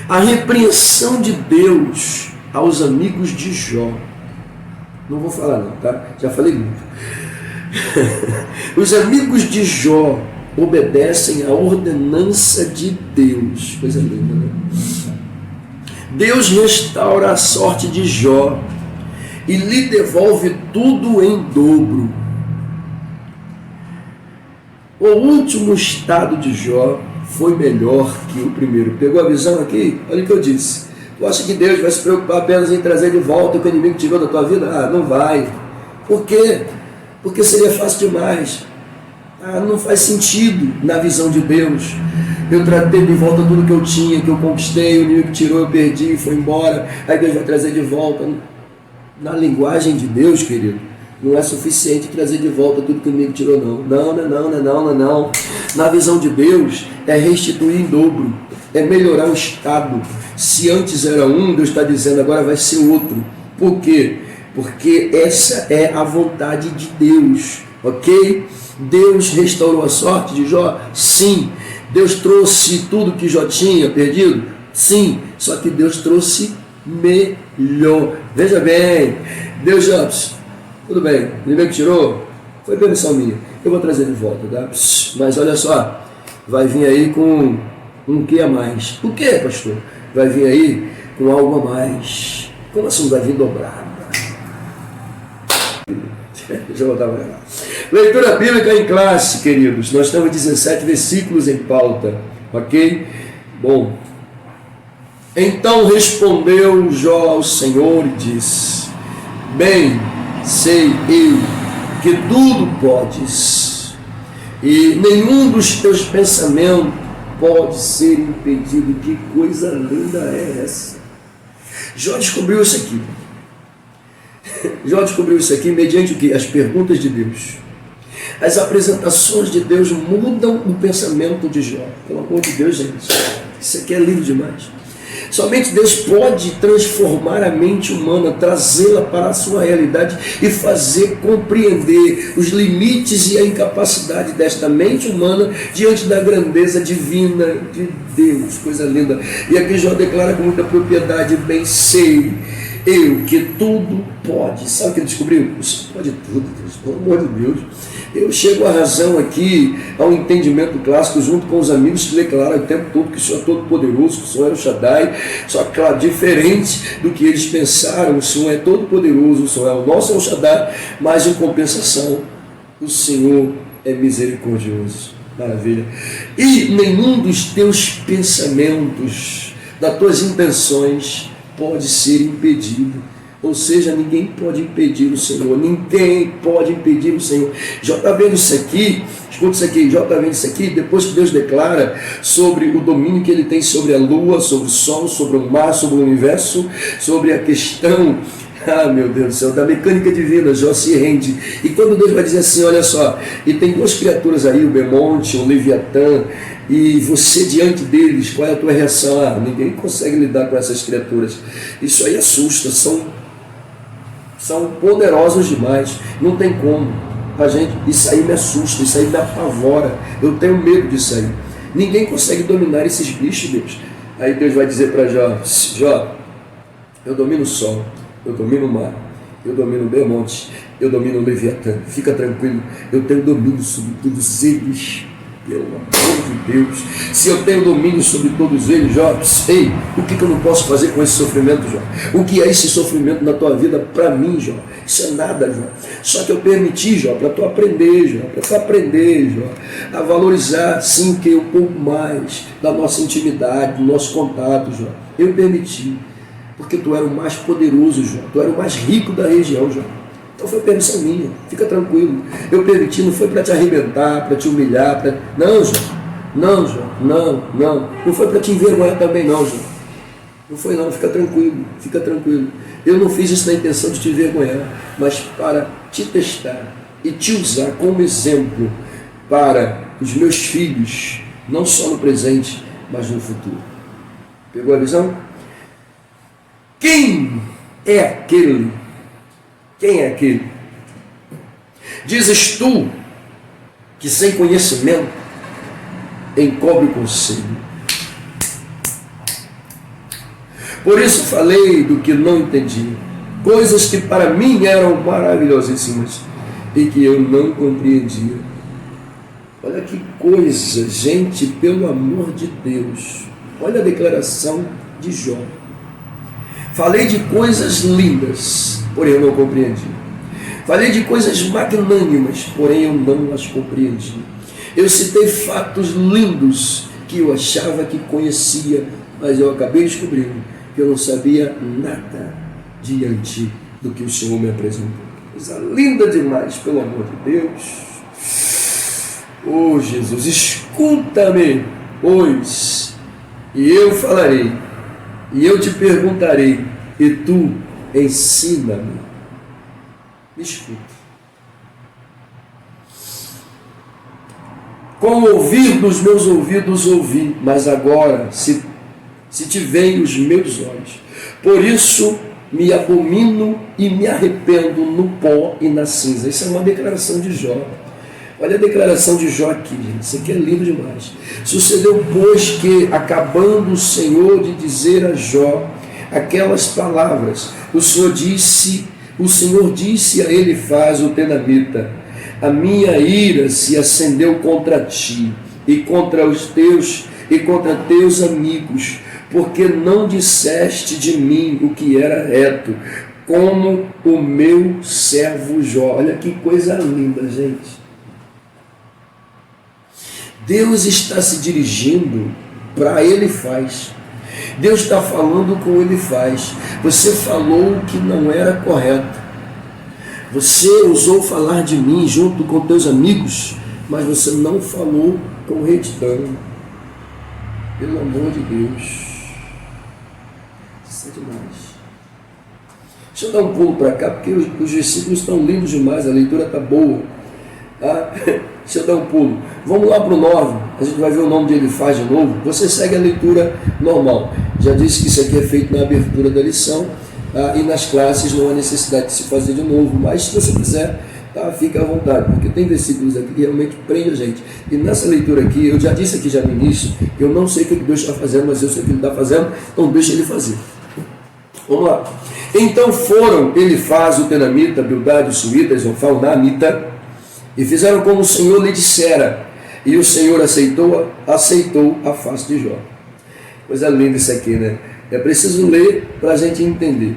A repreensão de Deus aos amigos de Jó. Não vou falar não, tá? Já falei muito. Os amigos de Jó obedecem à ordenança de Deus. Coisa linda, né? Deus restaura a sorte de Jó e lhe devolve tudo em dobro. O último estado de Jó foi melhor que o primeiro. Pegou a visão aqui? Olha o que eu disse. Tu acha que Deus vai se preocupar apenas em trazer de volta o que o inimigo tirou da tua vida? Ah, não vai. Por quê? Porque seria fácil demais. Não faz sentido na visão de Deus. Eu tratei de volta tudo que eu tinha, que eu conquistei, o inimigo tirou, eu perdi, foi embora. Aí Deus vai trazer de volta. Na linguagem de Deus, querido, não é suficiente trazer de volta tudo que o inimigo tirou, não. Não. Na visão de Deus, é restituir em dobro, é melhorar o estado. Se antes era um, Deus está dizendo, agora vai ser outro. Por quê? Porque essa é a vontade de Deus, ok? Deus restaurou a sorte de Jó? Sim. Deus trouxe tudo que Jó tinha perdido? Sim. Só que Deus trouxe melhor. Veja bem, Deus já... Tudo bem, o inimigo tirou? Foi permissão minha. Eu vou trazer de volta, tá? Mas olha só, vai vir aí com um que a mais. O que, pastor? Vai vir aí com algo a mais. Como assim vai vir dobrado? Deixa eu voltar para lá. Leitura bíblica em classe, queridos. Nós temos 17 versículos em pauta, ok? Bom, então respondeu Jó ao Senhor e disse: bem, sei eu que tudo podes, e nenhum dos teus pensamentos pode ser impedido. Que coisa linda é essa? Jó descobriu isso aqui. Jó descobriu isso aqui mediante o que? As perguntas de Deus. As apresentações de Deus mudam o pensamento de Jó. Pelo amor de Deus, gente, isso aqui é lindo demais. Somente Deus pode transformar a mente humana, trazê-la para a sua realidade e fazer compreender os limites e a incapacidade desta mente humana diante da grandeza divina de Deus. Coisa linda. E aqui Jó declara com muita propriedade: bem sei eu que tudo pode. Sabe o que ele descobriu? Isso pode tudo, Deus, pelo amor de Deus. Eu chego à razão aqui, ao entendimento clássico, junto com os amigos que declaram o tempo todo que o Senhor é todo poderoso, que o Senhor é o Shaddai, só que, claro, diferente do que eles pensaram, o Senhor é todo poderoso, o Senhor é o nosso El Shaddai, mas em compensação, o Senhor é misericordioso. Maravilha. E nenhum dos teus pensamentos, das tuas intenções, pode ser impedido. Ou seja, ninguém pode impedir o Senhor. Ninguém pode impedir o Senhor. Jó está vendo isso aqui, escuta isso aqui, Jó está vendo isso aqui, depois que Deus declara sobre o domínio que ele tem sobre a lua, sobre o sol, sobre o mar, sobre o universo, sobre a questão, meu Deus do céu, da mecânica divina, Jó se rende. E quando Deus vai dizer assim, olha só, e tem duas criaturas aí, o Bemonte, o Leviatã, e você diante deles, qual é a tua reação? Ninguém consegue lidar com essas criaturas. Isso aí assusta, são poderosos demais, não tem como. isso aí me assusta, isso aí me apavora, eu tenho medo disso aí. Ninguém consegue dominar esses bichos, Deus. Aí Deus vai dizer para Jó: Jó, eu domino o sol, eu domino o mar, eu domino o Bermonte, eu domino o Leviatã. Fica tranquilo, eu tenho domínio sobre todos eles. Pelo amor de Deus, se eu tenho domínio sobre todos eles, Jó, sei o que eu não posso fazer com esse sofrimento, Jó. O que é esse sofrimento na tua vida para mim, Jó? Isso é nada, Jó. Só que eu permiti, Jó, para tu aprender, Jó, para tu aprender, Jó, a valorizar, sim, que um pouco mais da nossa intimidade, do nosso contato, Jó. Eu permiti, porque tu era o mais poderoso, Jó. Tu era o mais rico da região, Jó. Então foi permissão minha, fica tranquilo. Eu permiti, não foi para te arrebentar, para te humilhar, não, Jó. Não, Jó, não. Não foi para te envergonhar também, não, Jó. Não foi não, fica tranquilo, fica tranquilo. Eu não fiz isso na intenção de te envergonhar, mas para te testar e te usar como exemplo para os meus filhos, não só no presente, mas no futuro. Pegou a visão? Quem é aquele? Quem é aquele? Dizes tu que sem conhecimento encobre o conselho. Por isso falei do que não entendi, coisas que para mim eram maravilhosíssimas e que eu não compreendia. Olha que coisa, gente, pelo amor de Deus. Olha a declaração de Jó. Falei de coisas lindas, porém eu não compreendi. Falei de coisas magnânimas, porém eu não as compreendi. Eu citei fatos lindos que eu achava que conhecia, mas eu acabei descobrindo que eu não sabia nada diante do que o Senhor me apresentou. Coisa linda demais, pelo amor de Deus. Oh Jesus, escuta-me, pois, e eu falarei, e eu te perguntarei, e tu ensina-me. Me escuta. Com o ouvir dos meus ouvidos ouvi, mas agora se te veem os meus olhos. Por isso me abomino e me arrependo no pó e na cinza. Isso é uma declaração de Jó. Olha a declaração de Jó aqui, gente. Isso aqui é lindo demais. Sucedeu, pois, que, acabando o Senhor de dizer a Jó aquelas palavras, o Senhor disse a Elifaz, o tenamita: a minha ira se acendeu contra ti e contra teus amigos, porque não disseste de mim o que era reto, como o meu servo Jó. Olha que coisa linda, gente. Deus está se dirigindo para Elifaz. Deus está falando com Elifaz. Você falou o que não era correto. Você ousou falar de mim junto com teus amigos, mas você não falou com retidão. Pelo amor de Deus. Isso é demais. Deixa eu dar um pulo para cá, porque os versículos estão lindos demais, a leitura está boa. Tá? Deixa eu dar um pulo. Vamos lá para o 9, a gente vai ver o nome de Elifaz de novo. Você segue a leitura normal. Já disse que isso aqui é feito na abertura da lição, tá? E nas classes não há necessidade de se fazer de novo, mas se você quiser, tá? Fica à vontade, porque tem versículos aqui que realmente prendem a gente. E nessa leitura aqui, eu já disse aqui já no início, eu não sei o que Deus está fazendo, mas eu sei o que Ele está fazendo, então deixa Ele fazer. Vamos lá. Então foram Elifaz, o tenamita, Bildade, o suíta, Zofar, o naamita, e fizeram como o Senhor lhe dissera, e o Senhor aceitou a face de Jó. Coisa linda isso aqui, né? É preciso ler para a gente entender.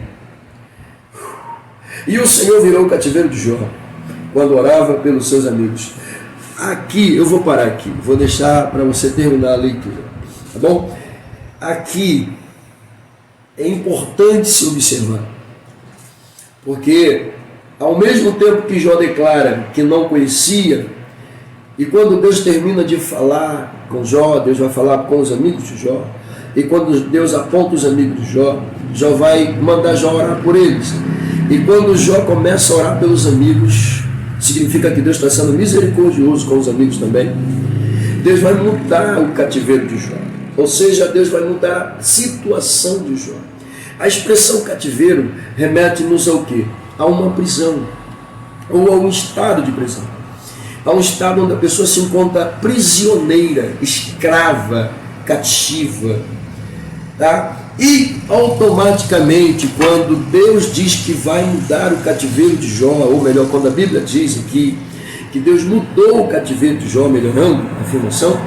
E o Senhor virou o cativeiro de Jó, quando orava pelos seus amigos. Aqui, eu vou parar aqui, vou deixar para você terminar a leitura, tá bom? Aqui é importante se observar, porque ao mesmo tempo que Jó declara que não conhecia, e quando Deus termina de falar com Jó, Deus vai falar com os amigos de Jó, e quando Deus aponta os amigos de Jó, Jó vai mandar Jó orar por eles. E quando Jó começa a orar pelos amigos, significa que Deus está sendo misericordioso com os amigos também. Deus vai mudar o cativeiro de Jó, ou seja, Deus vai mudar a situação de Jó. A expressão cativeiro remete-nos ao quê? A uma prisão. ou a um estado de prisão. A um estado onde a pessoa se encontra prisioneira, escrava, cativa. Tá? E automaticamente, quando Deus diz que vai mudar o cativeiro de Jó, ou melhor, quando a Bíblia diz aqui que Deus mudou o cativeiro de Jó, melhorando a afirmação,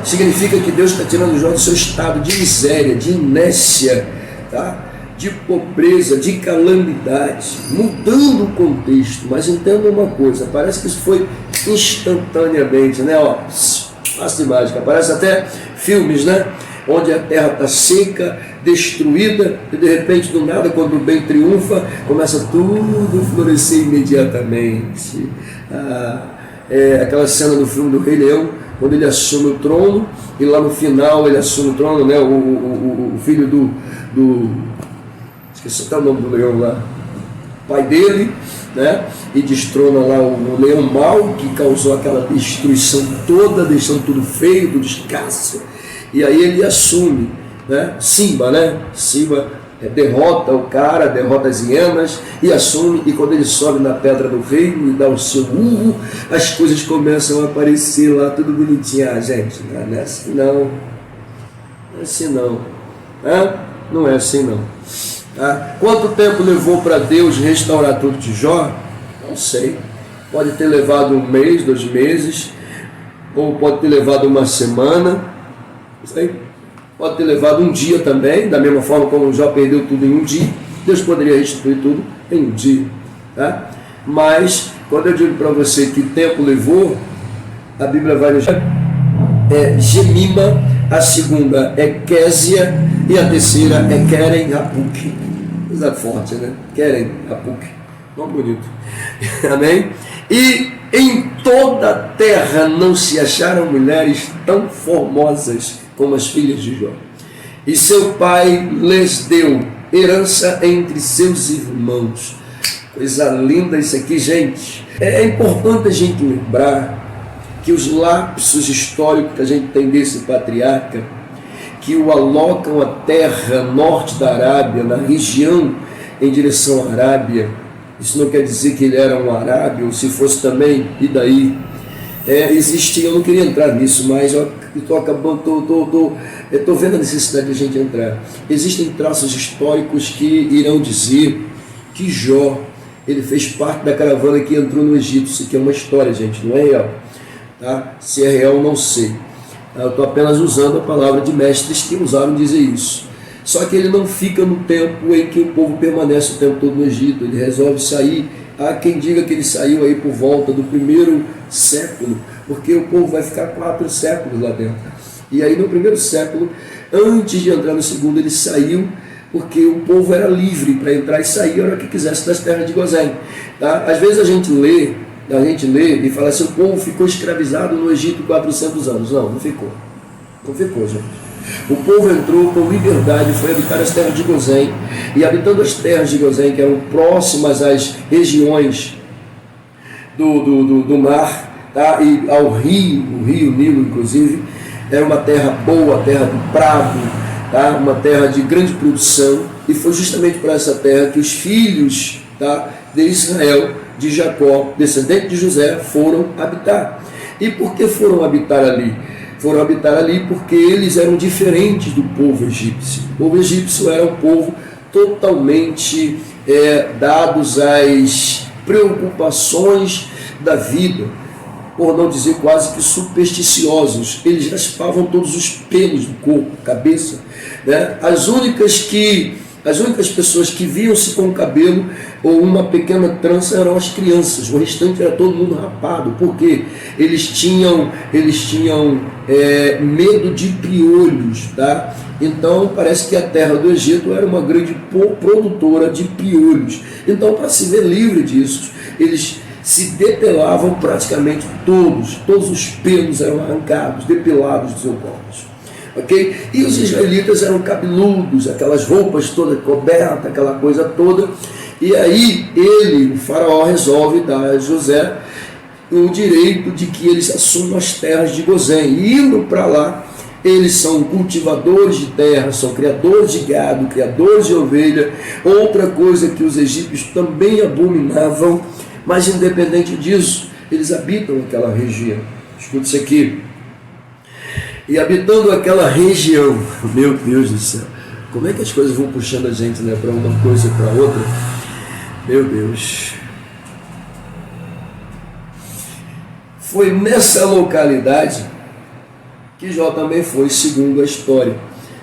significa que Deus está tirando Jó do seu estado de miséria, de inércia, tá? De pobreza, de calamidade, mudando o contexto. Mas entenda uma coisa, parece que isso foi instantaneamente, né? Ó, fácil de mágica, parece até filmes, né? Onde a terra está seca, destruída, e de repente, do nada, quando o bem triunfa, começa tudo a florescer imediatamente. Aquela cena do filme do Rei Leão, quando ele assume o trono, e lá no final ele assume o trono, né? O filho do esqueci até o nome do leão lá, pai dele, né? E destrona lá o leão mau, que causou aquela destruição toda, deixando tudo feio, tudo escasso. E aí ele assume, né? Simba, né? Simba derrota o cara, derrota as hienas e assume, e quando ele sobe na pedra do reino e dá o seu urro, as coisas começam a aparecer lá, tudo bonitinho. Gente, não é assim não. Não é assim não. Não é assim não. Tá? Quanto tempo levou para Deus restaurar tudo de Jó? Não sei. Pode ter levado 1 mês, 2 meses, ou pode ter levado 1 semana. Pode ter levado 1 dia também, da mesma forma como Jó perdeu tudo em 1 dia, Deus poderia restituir tudo em 1 dia. Tá? Mas, quando eu digo para você que tempo levou, a Bíblia vai dizer Gemima, a segunda é Késia e a terceira é Keren Hapuk. Coisa forte, né? Keren Hapuk. Nome bonito. Amém? E em toda a terra não se acharam mulheres tão formosas como as filhas de Jó. E seu pai lhes deu herança entre seus irmãos. Coisa linda isso aqui, gente. É importante a gente lembrar que os lapsos históricos que a gente tem desse patriarca, que o alocam à terra norte da Arábia, na região em direção à Arábia, isso não quer dizer que ele era um arábio, ou se fosse também, e daí? Existia, eu não queria entrar nisso, mas eu estou vendo a necessidade de a gente entrar. Existem traços históricos que irão dizer que Jó, ele fez parte da caravana que entrou no Egito. Isso aqui é uma história, gente, não é real. Tá? Se é real, não sei. Eu estou apenas usando a palavra de mestres que usaram dizer isso. Só que ele não fica no tempo em que o povo permanece o tempo todo no Egito. Ele resolve sair. Há quem diga que ele saiu aí por volta do 1º século, porque o povo vai ficar 4 séculos lá dentro. E aí no 1º século, antes de entrar no 2º, ele saiu, porque o povo era livre para entrar e sair a hora que quisesse das terras de Gozém. Tá? Às vezes a gente lê e fala assim, o povo ficou escravizado no Egito 400 anos. Não ficou. Não ficou, gente. O povo entrou com liberdade, foi habitar as terras de Gozém, e habitando as terras de Gozém, que eram próximas às regiões do mar, tá? E ao rio, o rio Nilo, inclusive, era uma terra boa, terra do prado, tá? Uma terra de grande produção, e foi justamente para essa terra que os filhos, tá, de Israel, de Jacó, descendente de José, foram habitar. E por que foram habitar ali? Foram habitar ali porque eles eram diferentes do povo egípcio. O povo egípcio era um povo totalmente dados às preocupações da vida, por não dizer quase que supersticiosos. Eles raspavam todos os pelos do corpo, cabeça, né? As únicas pessoas que viam-se com o cabelo ou uma pequena trança eram as crianças. O restante era todo mundo rapado, porque eles tinham medo de piolhos, tá? Então parece que a terra do Egito era uma grande produtora de piolhos. Então, para se ver livre disso, eles se depelavam praticamente todos os pelos eram arrancados, depilados dos seus corpos. Okay? E os israelitas eram cabeludos, aquelas roupas todas cobertas, aquela coisa toda. E aí o faraó resolve dar a José o direito de que eles assumam as terras de Gozém. E indo para lá, eles são cultivadores de terra, são criadores de gado, criadores de ovelha. Outra coisa que os egípcios também abominavam, Mas independente disso, eles habitam aquela região. Escuta isso aqui. E habitando aquela região, meu Deus do céu, como é que as coisas vão puxando a gente, né, para uma coisa e para outra? Meu Deus. Foi nessa localidade que Jó também foi, segundo a história.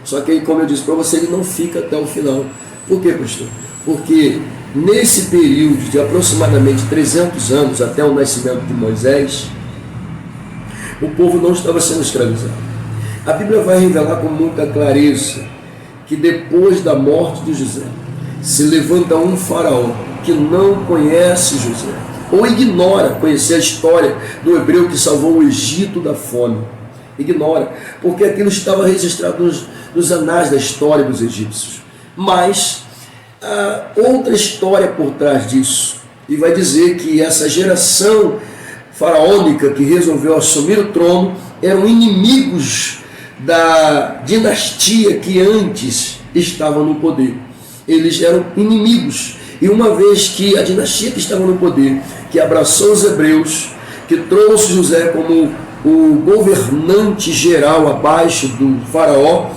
Só que aí, como eu disse para você, ele não fica até o final. Por quê, pastor? Porque nesse período de aproximadamente 300 anos, até o nascimento de Moisés, o povo não estava sendo escravizado. A Bíblia vai revelar com muita clareza que depois da morte de José, se levanta um faraó que não conhece José, ou ignora conhecer a história do hebreu que salvou o Egito da fome. Ignora, porque aquilo estava registrado nos anais da história dos egípcios. Mas há outra história por trás disso, e vai dizer que essa geração faraônica que resolveu assumir o trono eram inimigos da dinastia que antes estava no poder. Eles eram inimigos. E uma vez que a dinastia que estava no poder, que abraçou os hebreus, que trouxe José como o governante geral abaixo do faraó,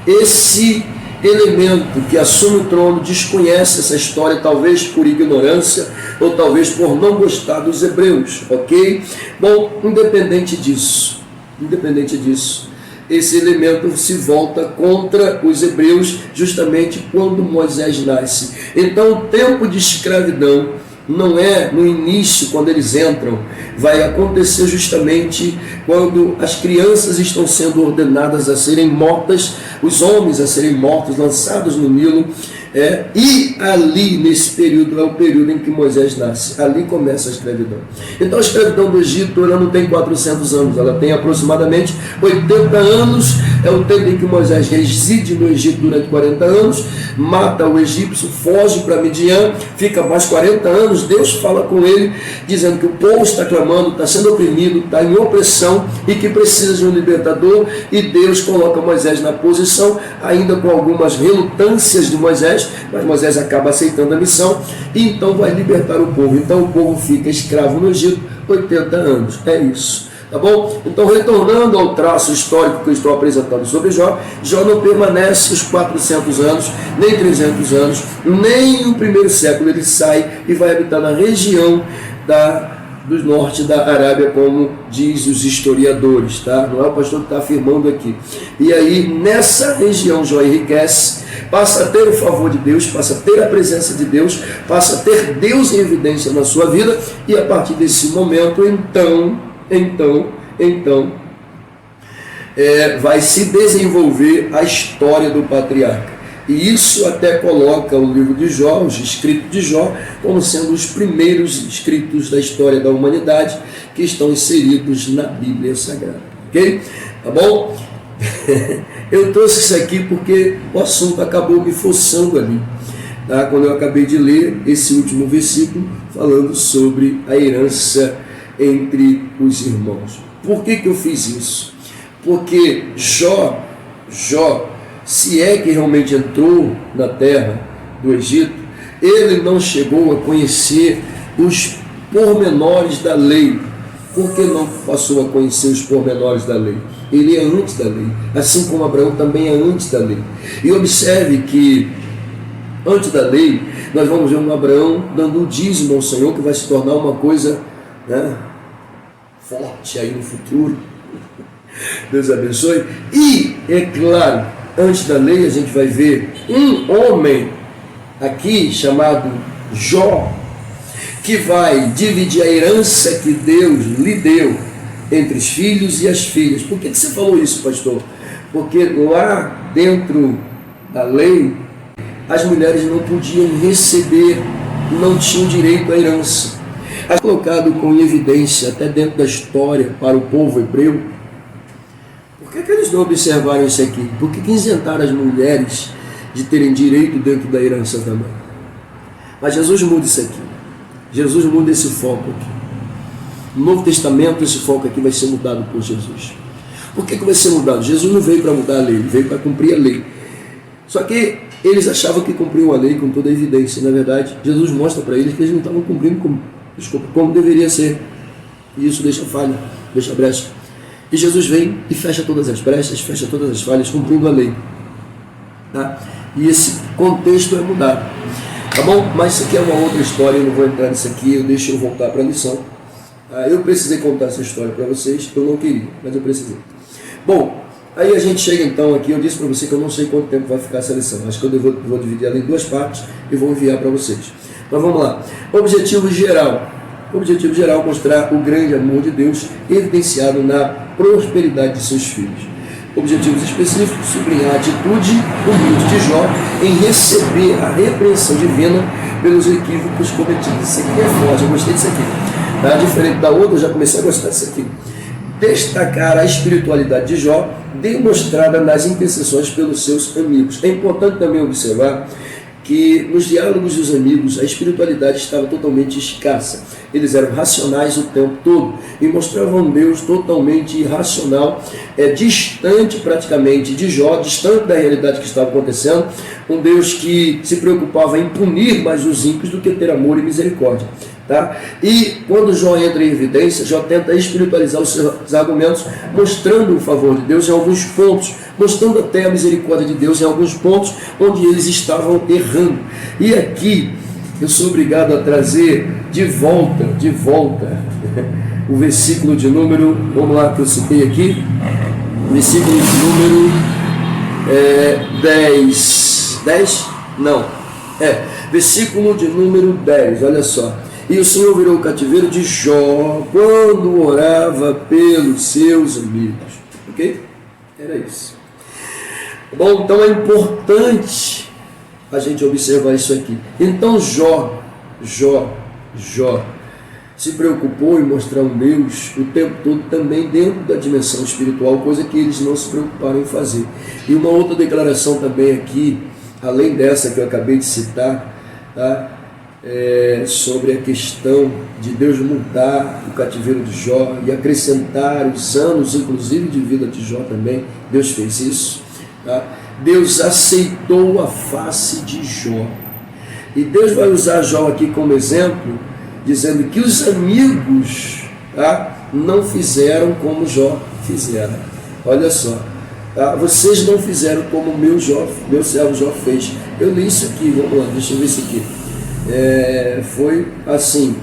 esse elemento que assume o trono desconhece essa história, talvez por ignorância ou talvez por não gostar dos hebreus, ok? Bom, independente disso, esse elemento se volta contra os hebreus justamente quando Moisés nasce. Então, o tempo de escravidão não é no início, quando eles entram, vai acontecer justamente quando as crianças estão sendo ordenadas a serem mortas, os homens a serem mortos, lançados no Nilo. E ali, nesse período, é o período em que Moisés nasce. Ali começa a escravidão. Então, a escravidão do Egito, ela não tem 400 anos, ela tem aproximadamente 80 anos. É o tempo em que Moisés reside no Egito durante 40 anos, mata o egípcio, foge para Midian, fica mais 40 anos. Deus fala com ele, dizendo que o povo está clamando, está sendo oprimido, está em opressão e que precisa de um libertador. E Deus coloca Moisés na posição, ainda com algumas relutâncias de Moisés, mas Moisés acaba aceitando a missão e então vai libertar o povo. Então o povo fica escravo no Egito 80 anos. É isso, tá bom? Então, retornando ao traço histórico que eu estou apresentando sobre Jó, Jó não permanece os 400 anos, nem 300 anos, nem o primeiro século. Ele sai e vai habitar na região do norte da Arábia, como diz os historiadores, tá? Não é o pastor que está afirmando aqui. E aí, nessa região, Jó enriquece, passa a ter o favor de Deus, passa a ter a presença de Deus, passa a ter Deus em evidência na sua vida, e a partir desse momento, vai se desenvolver a história do patriarca. E isso até coloca o livro de Jó, os escritos de Jó, como sendo os primeiros escritos da história da humanidade que estão inseridos na Bíblia Sagrada. Ok? Tá bom? Eu trouxe isso aqui porque o assunto acabou me forçando ali, tá? Quando eu acabei de ler esse último versículo falando sobre a herança entre os irmãos. Por que eu fiz isso? Porque Jó, se é que realmente entrou na terra do Egito, ele não chegou a conhecer os pormenores da lei. Por que não passou a conhecer os pormenores da lei? Ele é antes da lei, assim como Abraão também é antes da lei. E observe que antes da lei, nós vamos ver um Abraão dando um dízimo ao Senhor, que vai se tornar uma coisa, né, forte aí no futuro. Deus abençoe. E, é claro, antes da lei a gente vai ver um homem aqui chamado Jó, que vai dividir a herança que Deus lhe deu entre os filhos e as filhas. Por que você falou isso, pastor? Porque lá dentro da lei, as mulheres não podiam receber, não tinham direito à herança. Colocado com evidência até dentro da história para o povo hebreu. Por que eles não observaram isso aqui? Por que isentaram as mulheres de terem direito dentro da herança também? Mas Jesus muda isso aqui. Jesus muda esse foco aqui. No Novo Testamento, esse foco aqui vai ser mudado por Jesus. Por que vai ser mudado? Jesus não veio para mudar a lei, ele veio para cumprir a lei. Só que eles achavam que cumpriam a lei com toda a evidência. Na verdade, Jesus mostra para eles que eles não estavam cumprindo como deveria ser. E isso deixa falha, deixa brecha. E Jesus vem e fecha todas as brechas, fecha todas as falhas, cumprindo a lei. Tá? E esse contexto é mudado. Tá bom? Mas isso aqui é uma outra história, eu não vou entrar nisso aqui, eu voltar para a lição. Eu precisei contar essa história para vocês, eu não queria, mas eu precisei. Bom, aí a gente chega então aqui, eu disse para você que eu não sei quanto tempo vai ficar essa lição, acho que eu vou dividir ela em duas partes e vou enviar para vocês. Mas vamos lá. Objetivo geral, mostrar o grande amor de Deus evidenciado na prosperidade de seus filhos. Objetivos específicos, sublinhar a atitude humilde de Jó em receber a repreensão divina pelos equívocos cometidos. Isso aqui é forte, eu gostei disso aqui. Tá? Diferente da outra, eu já comecei a gostar disso aqui. Destacar a espiritualidade de Jó, demonstrada nas intercessões pelos seus amigos. É importante também observar que nos diálogos dos amigos a espiritualidade estava totalmente escassa. Eles eram racionais o tempo todo e mostravam um Deus totalmente irracional, distante praticamente de Jó, distante da realidade que estava acontecendo, um Deus que se preocupava em punir mais os ímpios do que ter amor e misericórdia. Tá? E quando Jó entra em evidência, Jó tenta espiritualizar os seus argumentos, mostrando o favor de Deus em alguns pontos, mostrando até a misericórdia de Deus em alguns pontos onde eles estavam errando. E aqui eu sou obrigado a trazer de volta o versículo de número, vamos lá que eu citei aqui, versículo de número 10, versículo de número 10, olha só. E o Senhor virou o cativeiro de Jó quando orava pelos seus amigos. Ok? Era isso. Bom, então é importante a gente observar isso aqui. Então Jó se preocupou em mostrar um Deus o tempo todo também dentro da dimensão espiritual, coisa que eles não se preocuparam em fazer. E uma outra declaração também aqui, além dessa que eu acabei de citar, tá? Sobre a questão de Deus mudar o cativeiro de Jó e acrescentar os anos, inclusive de vida de Jó também. Deus fez isso. Tá? Deus aceitou a face de Jó. E Deus vai usar Jó aqui como exemplo, dizendo que os amigos, tá, não fizeram como Jó fizeram. Olha só, tá? Vocês não fizeram como meu servo Jó fez. Eu li isso aqui, vamos lá, deixa eu ver isso aqui. Foi assim: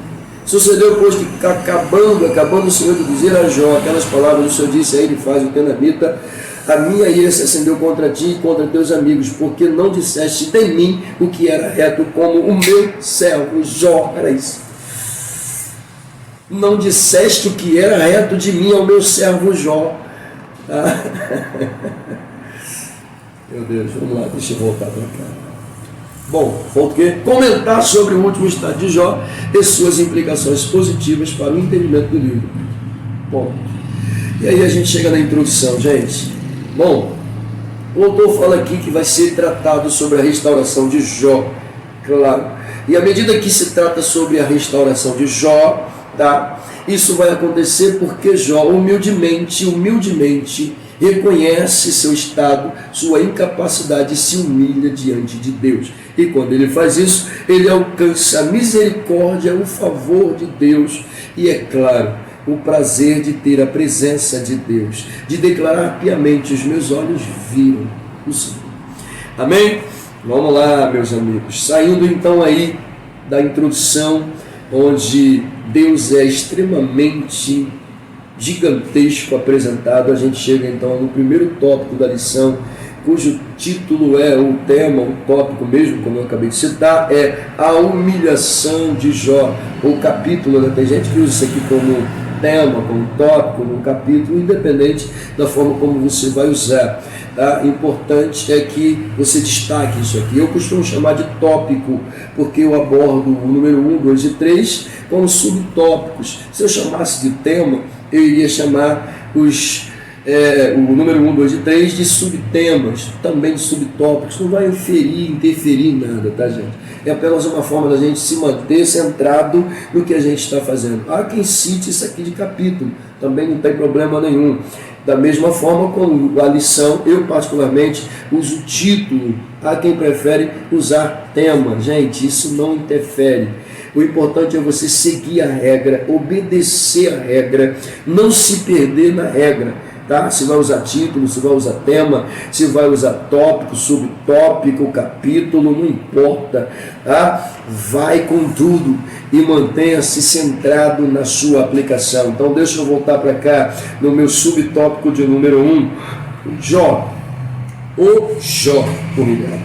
sucedeu, pois, que acabando o Senhor de dizer a Jó aquelas palavras, o Senhor disse a ele, faz o Tenamita, a minha ira se acendeu contra ti e contra teus amigos, porque não disseste de mim o que era reto, como o meu servo Jó. Era isso. Não disseste o que era reto de mim ao meu servo Jó. Tá? Meu Deus, vamos lá, deixa eu voltar para cá. Bom, falta o quê? Comentar sobre o último estado de Jó e suas implicações positivas para o entendimento do livro. Bom, e aí a gente chega na introdução, gente. Bom, o autor fala aqui que vai ser tratado sobre a restauração de Jó, claro. E à medida que se trata sobre a restauração de Jó, tá? Isso vai acontecer porque Jó humildemente reconhece seu estado, sua incapacidade e se humilha diante de Deus. E quando ele faz isso, ele alcança a misericórdia, o favor de Deus e, é claro, o prazer de ter a presença de Deus, de declarar piamente: os meus olhos viram o Senhor. Amém? Vamos lá, meus amigos. Saindo então aí da introdução, onde Deus é extremamente gigantesco apresentado, a gente chega então no primeiro tópico da lição, cujo título o tema, o tópico mesmo, como eu acabei de citar, é a humilhação de Jó. O capítulo, né? Tem gente que usa isso aqui como tema, como tópico, no capítulo, independente da forma como você vai usar. Tá? Importante é que você destaque isso aqui. Eu costumo chamar de tópico, porque eu abordo o número 1, 2 e 3 como subtópicos. Se eu chamasse de tema, eu iria chamar o número 1, 2 e 3 de subtemas, também de subtópicos. Não vai interferir em nada, tá, gente? É apenas uma forma da gente se manter centrado no que a gente está fazendo. Há quem cite isso aqui de capítulo, também não tem problema nenhum. Da mesma forma como a lição, eu particularmente uso o título. Há quem prefere usar tema. Gente, isso não interfere. O importante é você seguir a regra, obedecer a regra, não se perder na regra. Tá? Se vai usar título, se vai usar tema, se vai usar tópico, subtópico, capítulo, não importa. Tá? Vai com tudo e mantenha-se centrado na sua aplicação. Então deixa eu voltar para cá no meu subtópico de número 1. Jó. O Jó humilhado.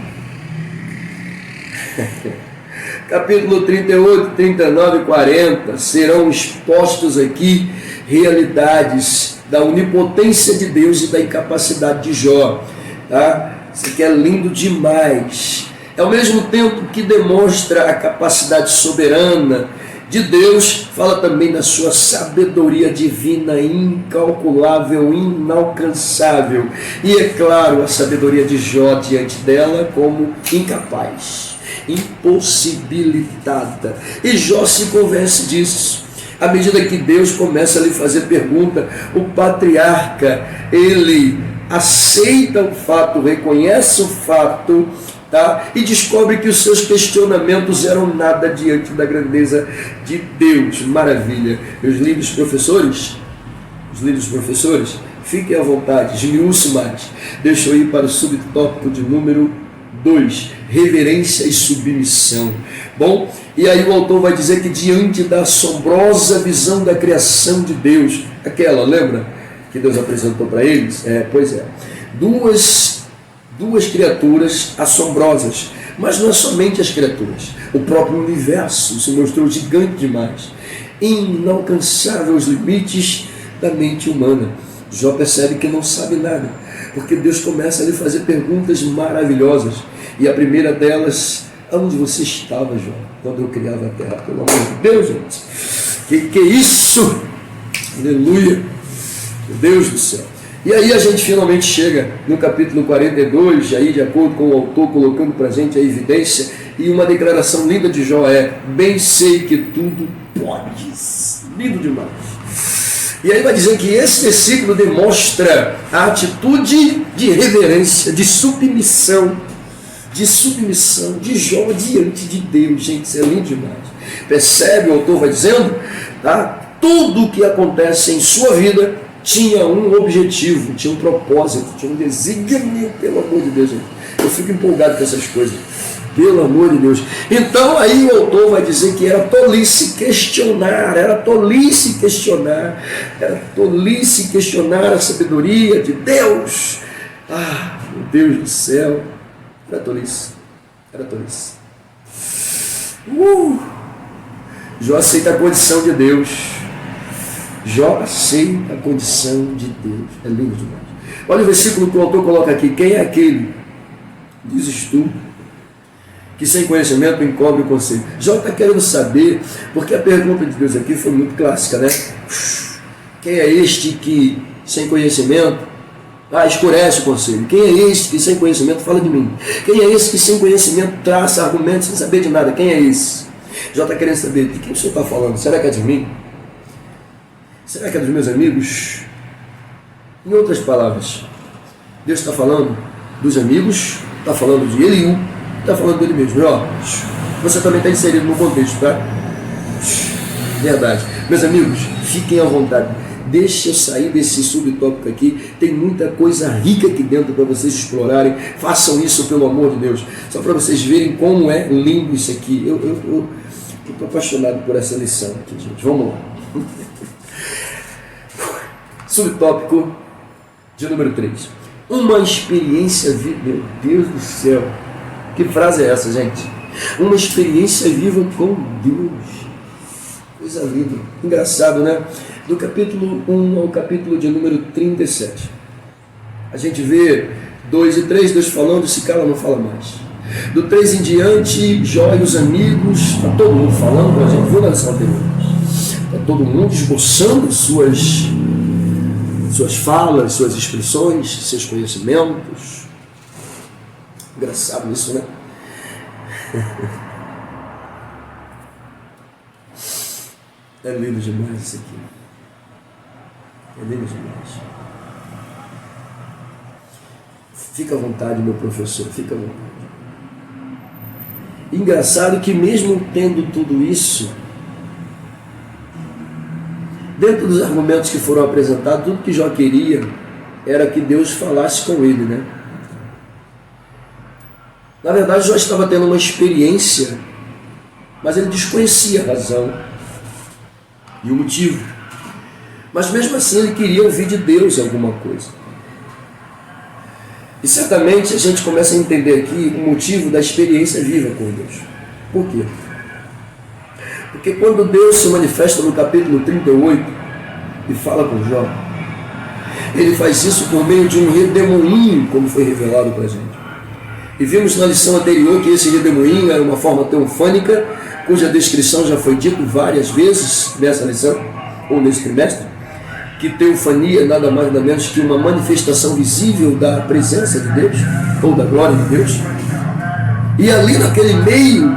Capítulo 38, 39 e 40 serão expostos aqui realidades da onipotência de Deus e da incapacidade de Jó. Tá? Isso aqui é lindo demais. É ao mesmo tempo que demonstra a capacidade soberana de Deus, fala também da sua sabedoria divina, incalculável, inalcançável. E é claro, a sabedoria de Jó diante dela como incapaz, impossibilitada. E Jó se convence disso. À medida que Deus começa a lhe fazer pergunta, o patriarca, ele aceita o fato, reconhece o fato, tá? E descobre que os seus questionamentos eram nada diante da grandeza de Deus. Maravilha. Os livros professores, fiquem à vontade, esmiuce mais. Deixa eu ir para o subtópico de número 2, reverência e submissão. Bom, e aí o autor vai dizer que diante da assombrosa visão da criação de Deus, aquela, lembra? Que Deus apresentou para eles? Pois é. Duas criaturas assombrosas, mas não é somente as criaturas. O próprio universo se mostrou gigante demais, inalcançável aos limites da mente humana. Jó percebe que não sabe nada, porque Deus começa a lhe fazer perguntas maravilhosas. E a primeira delas: aonde você estava, Jó, quando eu criava a terra? Pelo amor de Deus, gente, que é isso? Aleluia, meu Deus do céu. E aí a gente finalmente chega no capítulo 42, aí de acordo com o autor colocando para a gente a evidência, e uma declaração linda de Jó é: bem sei que tudo podes. Lindo demais. E aí vai dizer que esse versículo demonstra a atitude de reverência, de submissão de Jó diante de Deus. Gente, isso é lindo demais. Percebe? O autor vai dizendo, tá? Tudo o que acontece em sua vida tinha um objetivo, tinha um propósito, tinha um desígnio, pelo amor de Deus, gente. Eu fico empolgado com essas coisas, pelo amor de Deus. Então aí o autor vai dizer que era tolice questionar a sabedoria de Deus. Ah, meu Deus do céu, era tolice. Jó aceita a condição de Deus. Jó aceita a condição de Deus. É lindo demais. Olha o versículo que o autor coloca aqui. Quem é aquele, dizes tu, que sem conhecimento encobre o conselho? Jó está querendo saber, porque a pergunta de Deus aqui foi muito clássica, né? Quem é este que sem conhecimento escurece o conselho? Quem é este que sem conhecimento fala de mim? Quem é esse que sem conhecimento traça argumentos sem saber de nada? Quem é esse? Jó está querendo saber de quem o senhor está falando. Será que é de mim? Será que é dos meus amigos? Em outras palavras, Deus está falando dos amigos, está falando de Eliú, está falando dele mesmo. Ó, você também está inserido no contexto, tá? Verdade. Meus amigos, fiquem à vontade. Deixa eu sair desse subtópico aqui. Tem muita coisa rica aqui dentro para vocês explorarem. Façam isso, pelo amor de Deus. Só para vocês verem como é lindo isso aqui. Eu estou apaixonado por essa lição aqui, gente. Vamos lá. Subtópico de número 3. Uma experiência viva. Meu Deus do céu. Que frase é essa, gente? Uma experiência viva com Deus. Coisa linda. Engraçado, né? Do capítulo 1 ao capítulo de número 37. A gente vê 2 e 3, Deus falando, se cala, não fala mais. Do 3 em diante, Jó e os amigos, está todo mundo falando, a gente viu na lição anterior. Está todo mundo esboçando suas falas, suas expressões, seus conhecimentos. Engraçado isso, né? É lindo demais isso aqui. É lindo demais. Fica à vontade, meu professor, fica à vontade. engraçado que mesmo tendo tudo isso, dentro dos argumentos que foram apresentados, tudo que Jó queria era que Deus falasse com ele, né? Na verdade, Jó estava tendo uma experiência, mas ele desconhecia a razão e o motivo. Mas mesmo assim ele queria ouvir de Deus alguma coisa. E certamente a gente começa a entender aqui o motivo da experiência viva com Deus. Por quê? Porque quando Deus se manifesta no capítulo 38 e fala com Jó, ele faz isso por meio de um redemoinho, como foi revelado para a gente. E vimos na lição anterior que esse redemoinho era uma forma teofânica, cuja descrição já foi dito várias vezes nessa lição, ou nesse trimestre, que teofania nada mais nada menos que uma manifestação visível da presença de Deus, ou da glória de Deus. E ali naquele meio,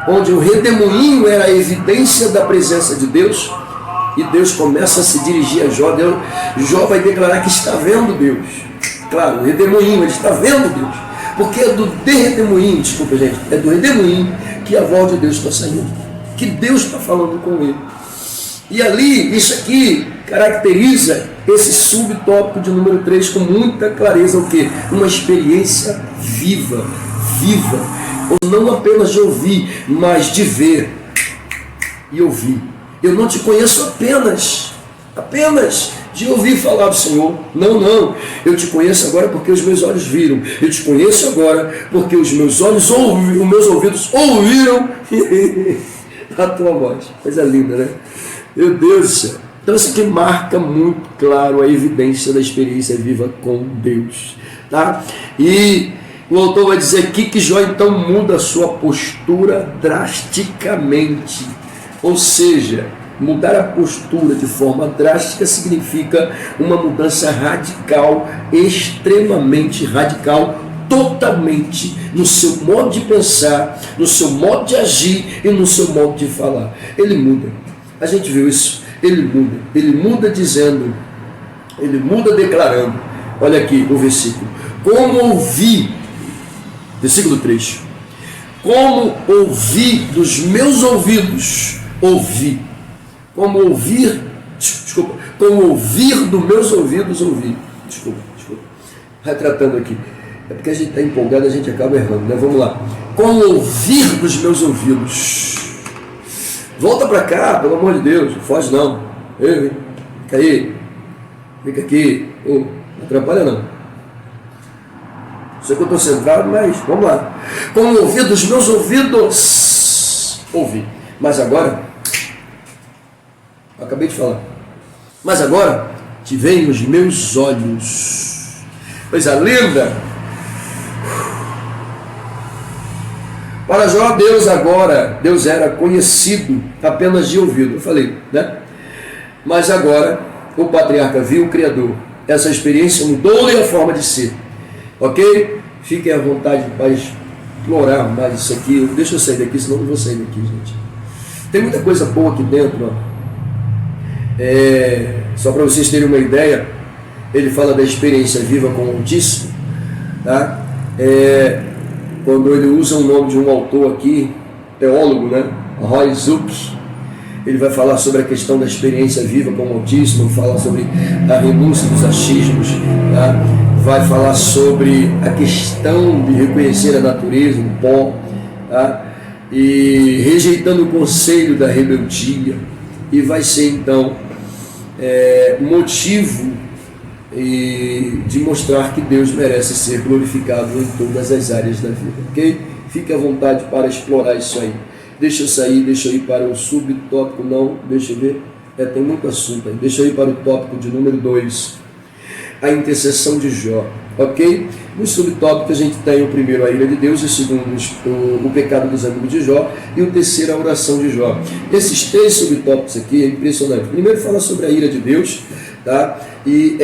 onde o redemoinho era a evidência da presença de Deus, e Deus começa a se dirigir a Jó, Jó vai declarar que está vendo Deus. Claro, o redemoinho, ele está vendo Deus. Porque é do redemoinho, desculpa gente, é do redemoinho que a voz de Deus está saindo, que Deus está falando com ele. E ali, isso aqui caracteriza esse subtópico de número 3 com muita clareza, o quê? Uma experiência viva, ou não apenas de ouvir, mas de ver e ouvir. Eu não te conheço apenas de ouvir falar do Senhor. Não. Eu te conheço agora porque os meus olhos viram. Eu te conheço agora porque os meus olhos ouviram, os meus ouvidos ouviram a tua voz. Coisa linda, né? Meu Deus do céu. Então isso aqui marca muito claro a evidência da experiência viva com Deus. Tá? E o autor vai dizer aqui que Jó então muda a sua postura drasticamente. Ou seja, mudar a postura de forma drástica significa uma mudança radical, extremamente radical, totalmente no seu modo de pensar, no seu modo de agir e no seu modo de falar. Ele muda. A gente viu isso. Ele muda dizendo, ele muda declarando. Olha aqui o versículo. Como ouvi, versículo 3. Como ouvi dos meus ouvidos, ouvi. Como ouvir dos meus ouvidos, ouvi. Desculpa. Retratando aqui. É porque a gente está empolgado, a gente acaba errando, né? Vamos lá. Como ouvir dos meus ouvidos. Volta para cá, pelo amor de Deus, não foge não. Ei, fica aí. Fica aqui. Não atrapalha não. Sei que eu estou centrado, mas vamos lá. Como ouvir dos meus ouvidos, ouvi. Mas agora, eu acabei de falar. Mas agora, te veem os meus olhos. Coisa linda. Para Jó, Deus era conhecido apenas de ouvido. Eu falei, né? Mas agora, o patriarca viu o Criador. Essa experiência mudou-lhe a forma de ser. Ok? Fiquem à vontade para explorar mais isso aqui. Deixa eu sair daqui, senão eu não vou sair daqui, gente. Tem muita coisa boa aqui dentro, ó. Só para vocês terem uma ideia, ele fala da experiência viva com o Altíssimo, tá? Quando ele usa o nome de um autor aqui, teólogo, né? Roy Zuck, ele vai falar sobre a questão da experiência viva com o Altíssimo, fala sobre a renúncia dos achismos, tá? Vai falar sobre a questão de reconhecer a natureza, o pó, tá? E rejeitando o conselho da rebeldia, e vai ser então motivo de mostrar que Deus merece ser glorificado em todas as áreas da vida, ok? Fique à vontade para explorar isso aí. Deixa eu sair, deixa eu ir para o subtópico, não, deixa eu ver, tem muito assunto aí. Deixa eu ir para o tópico de número 2, a intercessão de Jó, ok? No subtópico a gente tem o primeiro, a ira de Deus, o segundo, o pecado dos amigos de Jó, e o terceiro, a oração de Jó. Esses 3 subtópicos aqui é impressionante. Primeiro fala sobre a ira de Deus, tá? E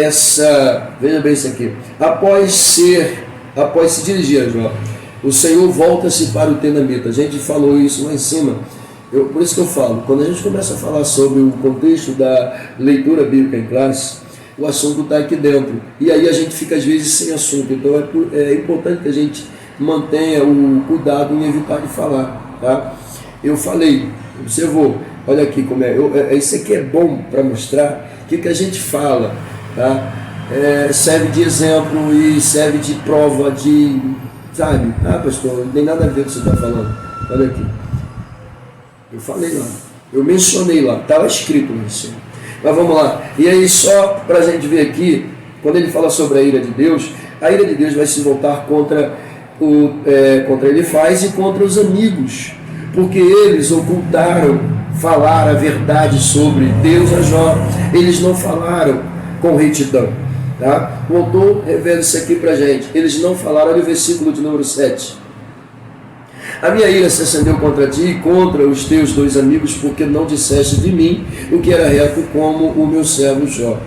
veja bem isso aqui, após se dirigir a Jó, o Senhor volta-se para o tenamita. A gente falou isso lá em cima. Por isso que eu falo, quando a gente começa a falar sobre o contexto da leitura bíblica em classe, o assunto está aqui dentro. E aí a gente fica às vezes sem assunto. Então é importante que a gente mantenha o cuidado em evitar de falar, tá? Eu falei, observou, olha aqui como isso aqui é bom para mostrar o que a gente fala, tá? Serve de exemplo e serve de prova de, sabe? Pastor, não tem nada a ver com o que você está falando. Olha aqui, eu falei lá, eu mencionei lá, estava escrito isso. Mas vamos lá, e aí só para a gente ver aqui, quando ele fala sobre a ira de Deus vai se voltar contra Elifaz e contra os amigos, porque eles ocultaram falar a verdade sobre Deus a Jó, eles não falaram com retidão, tá? O autor revela isso aqui para a gente, eles não falaram. Olha o versículo de número 7. A minha ira se acendeu contra ti e contra os teus 2 amigos, porque não disseste de mim o que era reto, como o meu servo Jó,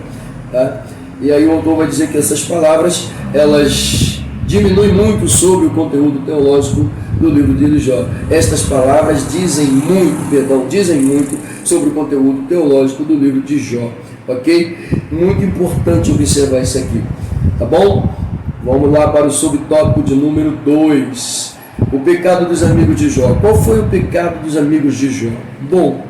tá? E aí o autor vai dizer que essas palavras, elas diminuem muito sobre o conteúdo teológico do livro de Jó. Estas palavras dizem muito sobre o conteúdo teológico do livro de Jó, ok? Muito importante observar isso aqui, tá bom? Vamos lá para o subtópico de número 2, o pecado dos amigos de Jó. Qual foi o pecado dos amigos de Jó? Bom,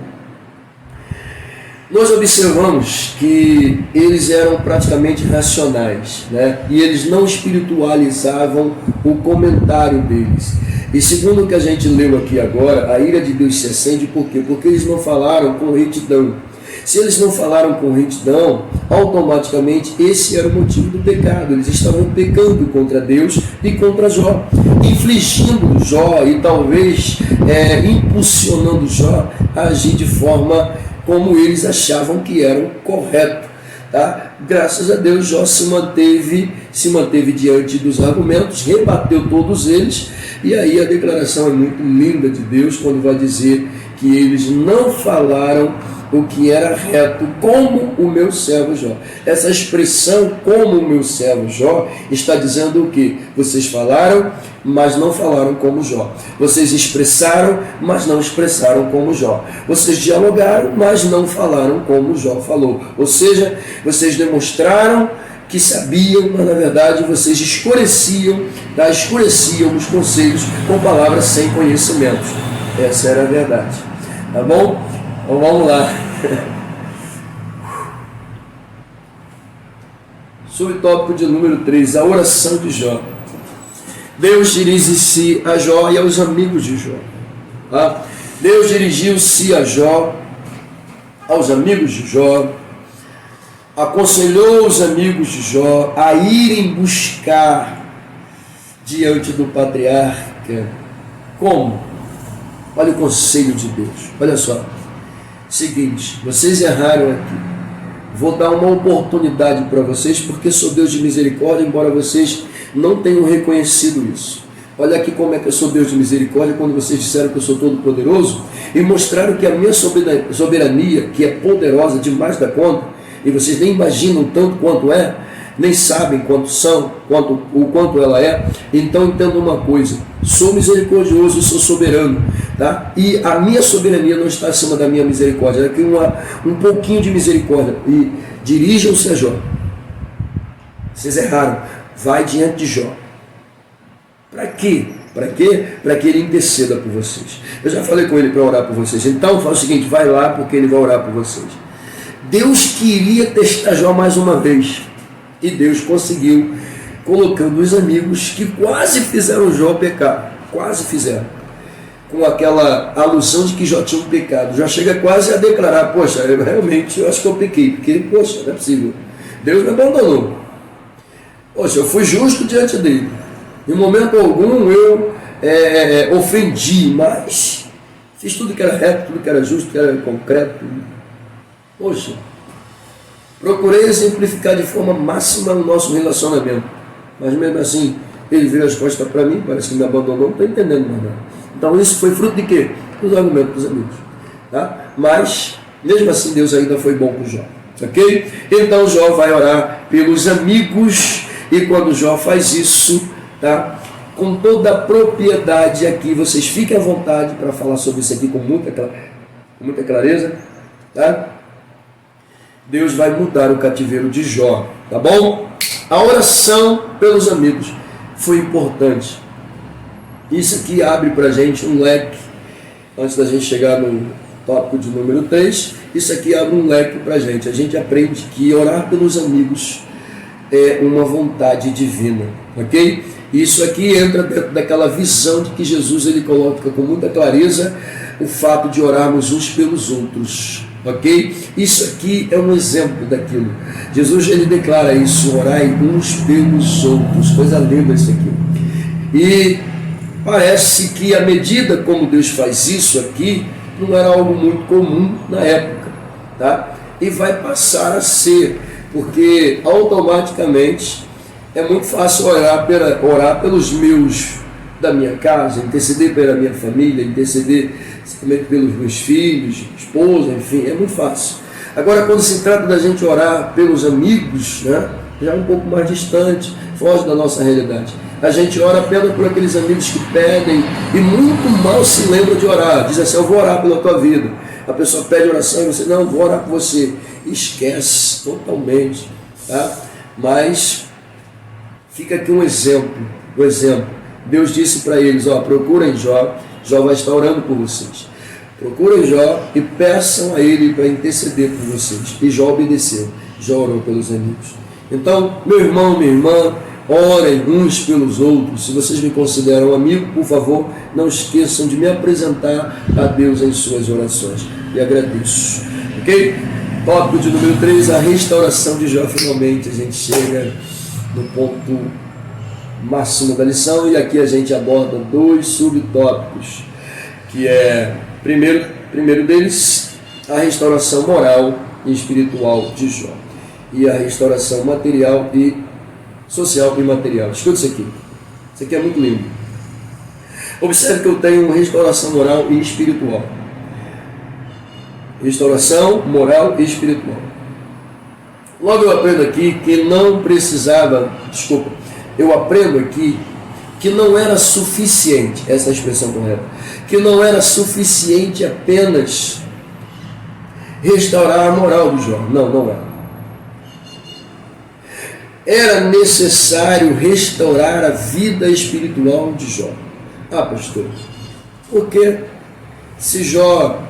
nós observamos que eles eram praticamente racionais, né? E eles não espiritualizavam o comentário deles. E segundo o que a gente leu aqui agora, a ira de Deus se acende, por quê? Porque eles não falaram com retidão. Se eles não falaram com retidão, automaticamente esse era o motivo do pecado. Eles estavam pecando contra Deus e contra Jó, infligindo Jó e talvez impulsionando Jó a agir de forma como eles achavam que era o correto, tá? Graças a Deus, Jó se manteve diante dos argumentos, rebateu todos eles, e aí a declaração é muito linda de Deus, quando vai dizer que eles não falaram o que era reto, como o meu servo Jó. Essa expressão, como o meu servo Jó, está dizendo o quê? Vocês falaram, mas não falaram como Jó. Vocês expressaram, mas não expressaram como Jó. Vocês dialogaram, mas não falaram como Jó falou. Ou seja, vocês demonstraram que sabiam, mas na verdade vocês escureciam os conselhos com palavras sem conhecimento. Essa era a verdade. Tá bom? Então vamos lá. Subtópico de número 3, a oração de Jó. Deus dirige-se a Jó e aos amigos de Jó. Tá? Deus dirigiu-se a Jó, aos amigos de Jó, aconselhou os amigos de Jó a irem buscar diante do patriarca. Como? Olha o conselho de Deus. Olha só. Seguinte, vocês erraram aqui. Vou dar uma oportunidade para vocês, porque sou Deus de misericórdia, embora vocês não tenham reconhecido isso. Olha aqui como é que eu sou Deus de misericórdia, quando vocês disseram que eu sou todo-poderoso e mostraram que a minha soberania, que é poderosa demais da conta, e vocês nem imaginam tanto quanto é, nem sabem quanto são, o quanto ela é. Então entenda uma coisa: sou misericordioso e sou soberano, tá? E a minha soberania não está acima da minha misericórdia. Aqui um pouquinho de misericórdia. E dirijam-se a Jó. Vocês erraram. Vai diante de Jó. Para quê? Para quê? Para que ele interceda por vocês. Eu já falei com ele para orar por vocês. Então faz o seguinte: vai lá, porque ele vai orar por vocês. Deus queria testar Jó mais uma vez. E Deus conseguiu, colocando os amigos que quase fizeram Jó pecar. Quase fizeram. Com aquela alusão de que Jó tinha um pecado. Jó chega quase a declarar: poxa, realmente eu acho que eu pequei. Porque, poxa, não é possível. Deus me abandonou. Poxa, eu fui justo diante dele. Em momento algum eu ofendi, mas fiz tudo que era reto, tudo que era justo, que era concreto. Poxa, procurei exemplificar de forma máxima o nosso relacionamento, mas mesmo assim ele virou as costas para mim, parece que me abandonou, não estou entendendo mais nada. Então isso foi fruto de quê? Dos argumentos dos amigos, tá? Mas mesmo assim Deus ainda foi bom com Jó, ok? Então Jó vai orar pelos amigos, e quando Jó faz isso, tá? Com toda a propriedade aqui, vocês fiquem à vontade para falar sobre isso aqui com muita clareza, tá? Deus vai mudar o cativeiro de Jó, tá bom? A oração pelos amigos foi importante. Isso aqui abre para a gente um leque, antes da gente chegar no tópico de número 3, isso aqui abre um leque para a gente aprende que orar pelos amigos é uma vontade divina, ok? Isso aqui entra dentro daquela visão de que Jesus ele coloca com muita clareza o fato de orarmos uns pelos outros, ok? Isso aqui é um exemplo daquilo. Jesus ele declara isso, orai uns pelos outros, coisa linda isso aqui. E parece que à medida como Deus faz isso aqui, não era algo muito comum na época, tá? E vai passar a ser, porque automaticamente é muito fácil orar pelos meus da minha casa, interceder pela minha família, interceder pelos meus filhos, esposa, enfim, é muito fácil. Agora, quando se trata da gente orar pelos amigos, né, já é um pouco mais distante, foge da nossa realidade. A gente ora apenas por aqueles amigos que pedem e muito mal se lembra de orar. Diz assim, eu vou orar pela tua vida. A pessoa pede oração e você, não, vou orar por você. Esquece totalmente, tá? Mas fica aqui um exemplo. Deus disse para eles, procurem Jó, Jó vai estar orando por vocês. Procurem Jó e peçam a ele para interceder por vocês. E Jó obedeceu, Jó orou pelos amigos. Então, meu irmão, minha irmã, orem uns pelos outros. Se vocês me consideram amigo, por favor, não esqueçam de me apresentar a Deus em suas orações. E agradeço. Ok? Tópico de número 3, a restauração de Jó. Finalmente a gente chega no ponto máximo da lição e aqui a gente aborda 2 subtópicos, que é, primeiro deles, a restauração moral e espiritual de Jó. E a restauração material e social e material. Escuta isso aqui. Isso aqui é muito lindo. Observe que eu tenho restauração moral e espiritual. Restauração moral e espiritual. Logo eu aprendo aqui que não precisava, eu aprendo aqui que não era suficiente, essa é a expressão correta, que não era suficiente apenas restaurar a moral de Jó. Não era. Era necessário restaurar a vida espiritual de Jó. Pastor, porque se Jó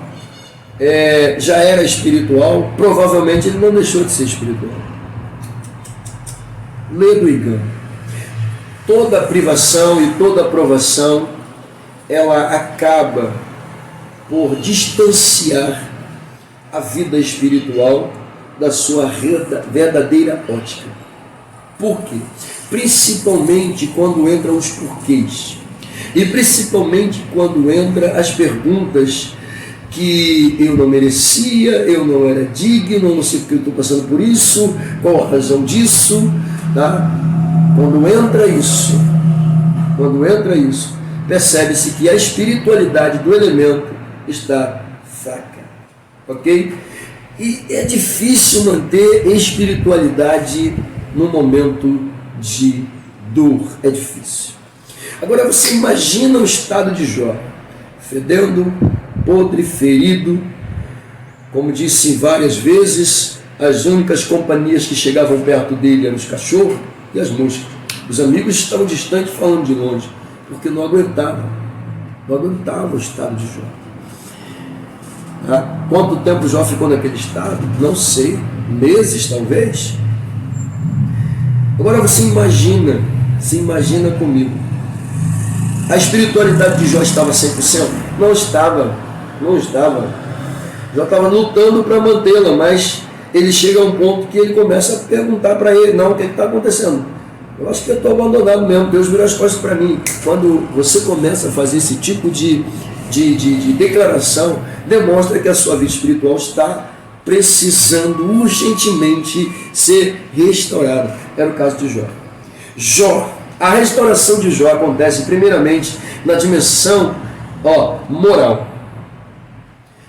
já era espiritual, provavelmente ele não deixou de ser espiritual. Lê do engano. Toda privação e toda provação, ela acaba por distanciar a vida espiritual da sua verdadeira ótica. Por quê? Principalmente quando entram os porquês. E principalmente quando entram as perguntas que eu não merecia, eu não era digno, não sei porque eu estou passando por isso, qual a razão disso, tá? Quando entra isso, percebe-se que a espiritualidade do elemento está fraca, ok? E é difícil manter espiritualidade no momento de dor, é difícil. Agora você imagina o estado de Jó, fedendo, podre, ferido, como disse várias vezes, as únicas companhias que chegavam perto dele eram os cachorros e as moscas. Os amigos estavam distantes, falando de longe, porque não aguentavam o estado de Jó. Quanto tempo Jó ficou naquele estado? Não sei, meses talvez. Agora você imagina comigo, a espiritualidade de Jó estava 100%? Não estava. Jó estava lutando para mantê-la, mas ele chega a um ponto que ele começa a perguntar para ele, não, o que está acontecendo? Eu acho que eu estou abandonado mesmo, Deus virou as costas para mim. Quando você começa a fazer esse tipo de declaração, demonstra que a sua vida espiritual está precisando urgentemente ser restaurada. Era o caso de Jó. A restauração de Jó acontece primeiramente na dimensão moral.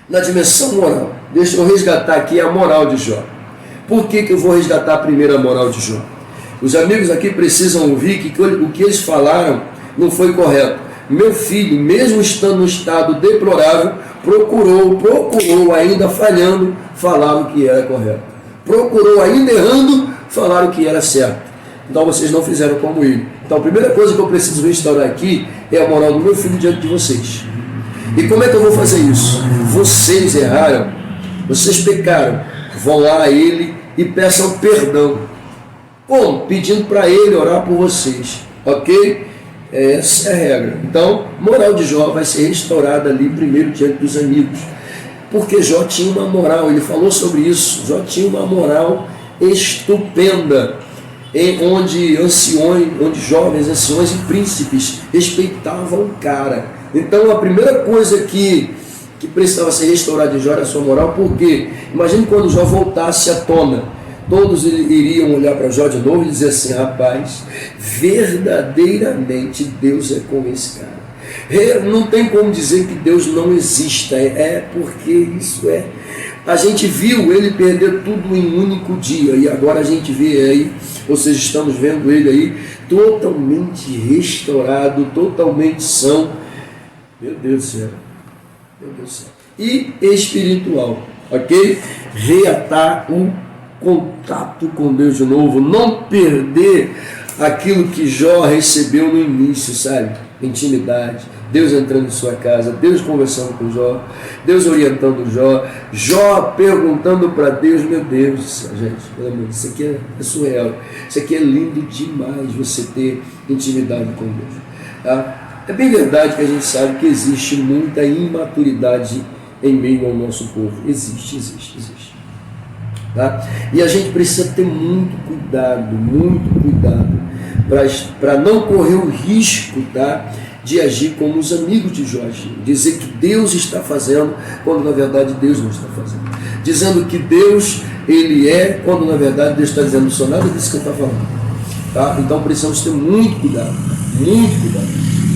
Na dimensão moral. Deixa eu resgatar aqui a moral de Jó. Por que eu vou resgatar primeiro a moral de Jó? Os amigos aqui precisam ouvir que o que eles falaram não foi correto. Meu filho, mesmo estando no estado deplorável, procurou ainda falhando, falar o que era correto. Procurou ainda errando, falar o que era certo. Então vocês não fizeram como ele. Então a primeira coisa que eu preciso restaurar aqui é a moral do meu filho diante de vocês. E como é que eu vou fazer isso? Vocês erraram, vocês pecaram, vão lá a ele e peçam perdão. Como? Pedindo para ele orar por vocês, ok? Essa é a regra. Então, moral de Jó vai ser restaurada ali primeiro diante dos amigos. Porque Jó tinha uma moral, ele falou sobre isso. Jó tinha uma moral estupenda, onde jovens, anciões e príncipes respeitavam o cara. Então, a primeira coisa que precisava ser restaurada de Jó era a sua moral, porque imagine quando Jó voltasse à tona, todos iriam olhar para Jó de novo e dizer assim: rapaz, verdadeiramente Deus é com esse cara. Não tem como dizer que Deus não exista, porque isso é. A gente viu ele perder tudo em um único dia, e agora a gente vê aí, ou seja, estamos vendo ele aí totalmente restaurado, totalmente são. Meu Deus do céu, meu Deus do céu. E espiritual, ok? Reatar o contato com Deus de novo, não perder aquilo que Jó recebeu no início, sabe? Intimidade, Deus entrando em sua casa, Deus conversando com Jó, Deus orientando Jó, Jó perguntando para Deus. Meu Deus do céu, gente, pelo amor, isso aqui é surreal, isso aqui é lindo demais, você ter intimidade com Deus, tá? É bem verdade que a gente sabe que existe muita imaturidade em meio ao nosso povo, existe. Tá? E a gente precisa ter muito cuidado para não correr o risco, tá, de agir como os amigos de Jó agiram, dizer que Deus está fazendo quando na verdade Deus não está fazendo, dizendo que Deus ele é quando na verdade Deus está dizendo: não sou nada disso que eu estou falando, tá? Então precisamos ter muito cuidado,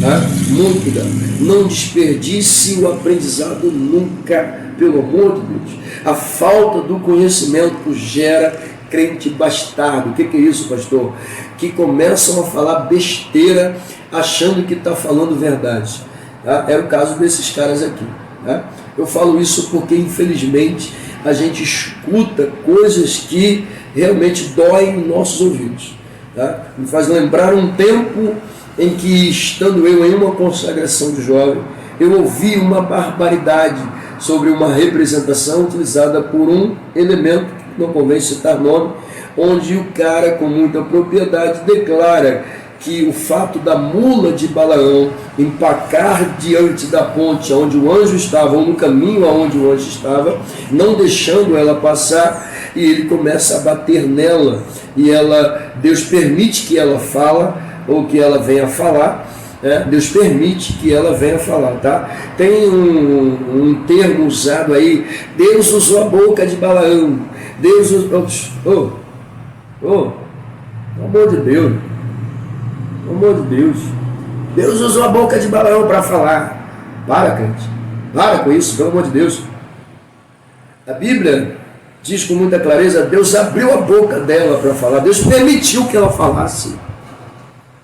tá? Muito cuidado, não desperdice o aprendizado nunca, pelo amor de Deus. A falta do conhecimento gera crente bastardo. O que é isso, pastor? Que começam a falar besteira achando que está falando verdade, tá? É o caso desses caras aqui, tá? Eu falo isso porque infelizmente a gente escuta coisas que realmente doem em nossos ouvidos, tá? Me faz lembrar um tempo em que, estando eu em uma consagração de jovem, eu ouvi uma barbaridade sobre uma representação utilizada por um elemento, não convém citar nome, onde o cara com muita propriedade declara que o fato da mula de Balaão empacar diante da ponte onde o anjo estava, ou no caminho aonde o anjo estava, não deixando ela passar, e ele começa a bater nela, e Deus permite que ela fala, ou que ela venha falar, Deus permite que ela venha falar, tá? Tem um termo usado aí: Deus usou a boca de Balaão, Deus usou, pelo amor de Deus, Deus usou a boca de Balaão para falar. Para, crente, para com isso, pelo amor de Deus. A Bíblia diz com muita clareza: Deus abriu a boca dela para falar, Deus permitiu que ela falasse.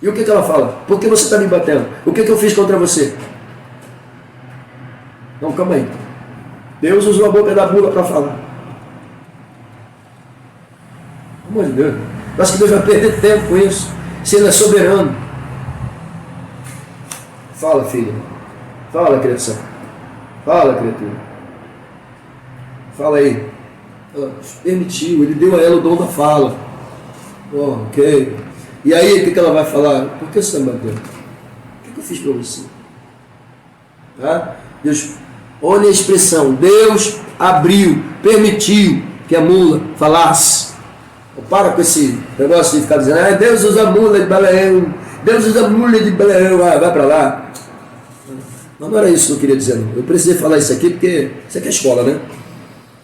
E o que ela fala? Por que você está me batendo? O que eu fiz contra você? Não, calma aí. Deus usou a boca da mula para falar. Pelo amor de Deus. Acho que Deus vai perder tempo com isso, se Ele é soberano. Fala, filha. Fala, criação. Fala, criatura. Fala aí. Deus permitiu, Ele deu a ela o dom da fala. Ok. E aí, o que ela vai falar? Por que você está me batendo? O que eu fiz para você? Tá? Deus, olha a expressão: Deus abriu, permitiu que a mula falasse. Para com esse negócio de ficar dizendo: Deus usa a mula de Balaão, Deus usa a mula de Balaão, vai para lá. Não era isso que eu queria dizer, não. Eu precisei falar isso aqui porque isso aqui é escola, né?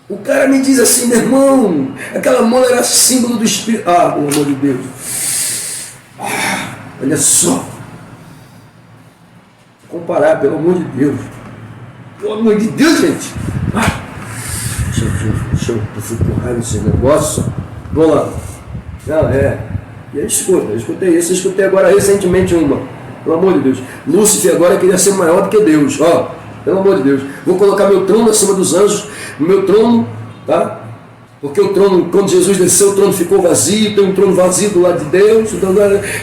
O cara me diz assim: meu irmão, aquela mula era símbolo do Espírito. Pelo amor de Deus. Olha só. Comparar, pelo amor de Deus. Pelo amor de Deus, gente. Deixa eu fui com raiva desse negócio. Vamos lá. Não, E aí eu escutei isso, eu escutei agora recentemente uma. Pelo amor de Deus. Lúcifer agora queria ser maior do que Deus. Pelo amor de Deus. Vou colocar meu trono acima dos anjos. Meu trono, tá? Porque o trono, quando Jesus desceu, o trono ficou vazio, tem um trono vazio do lado de Deus.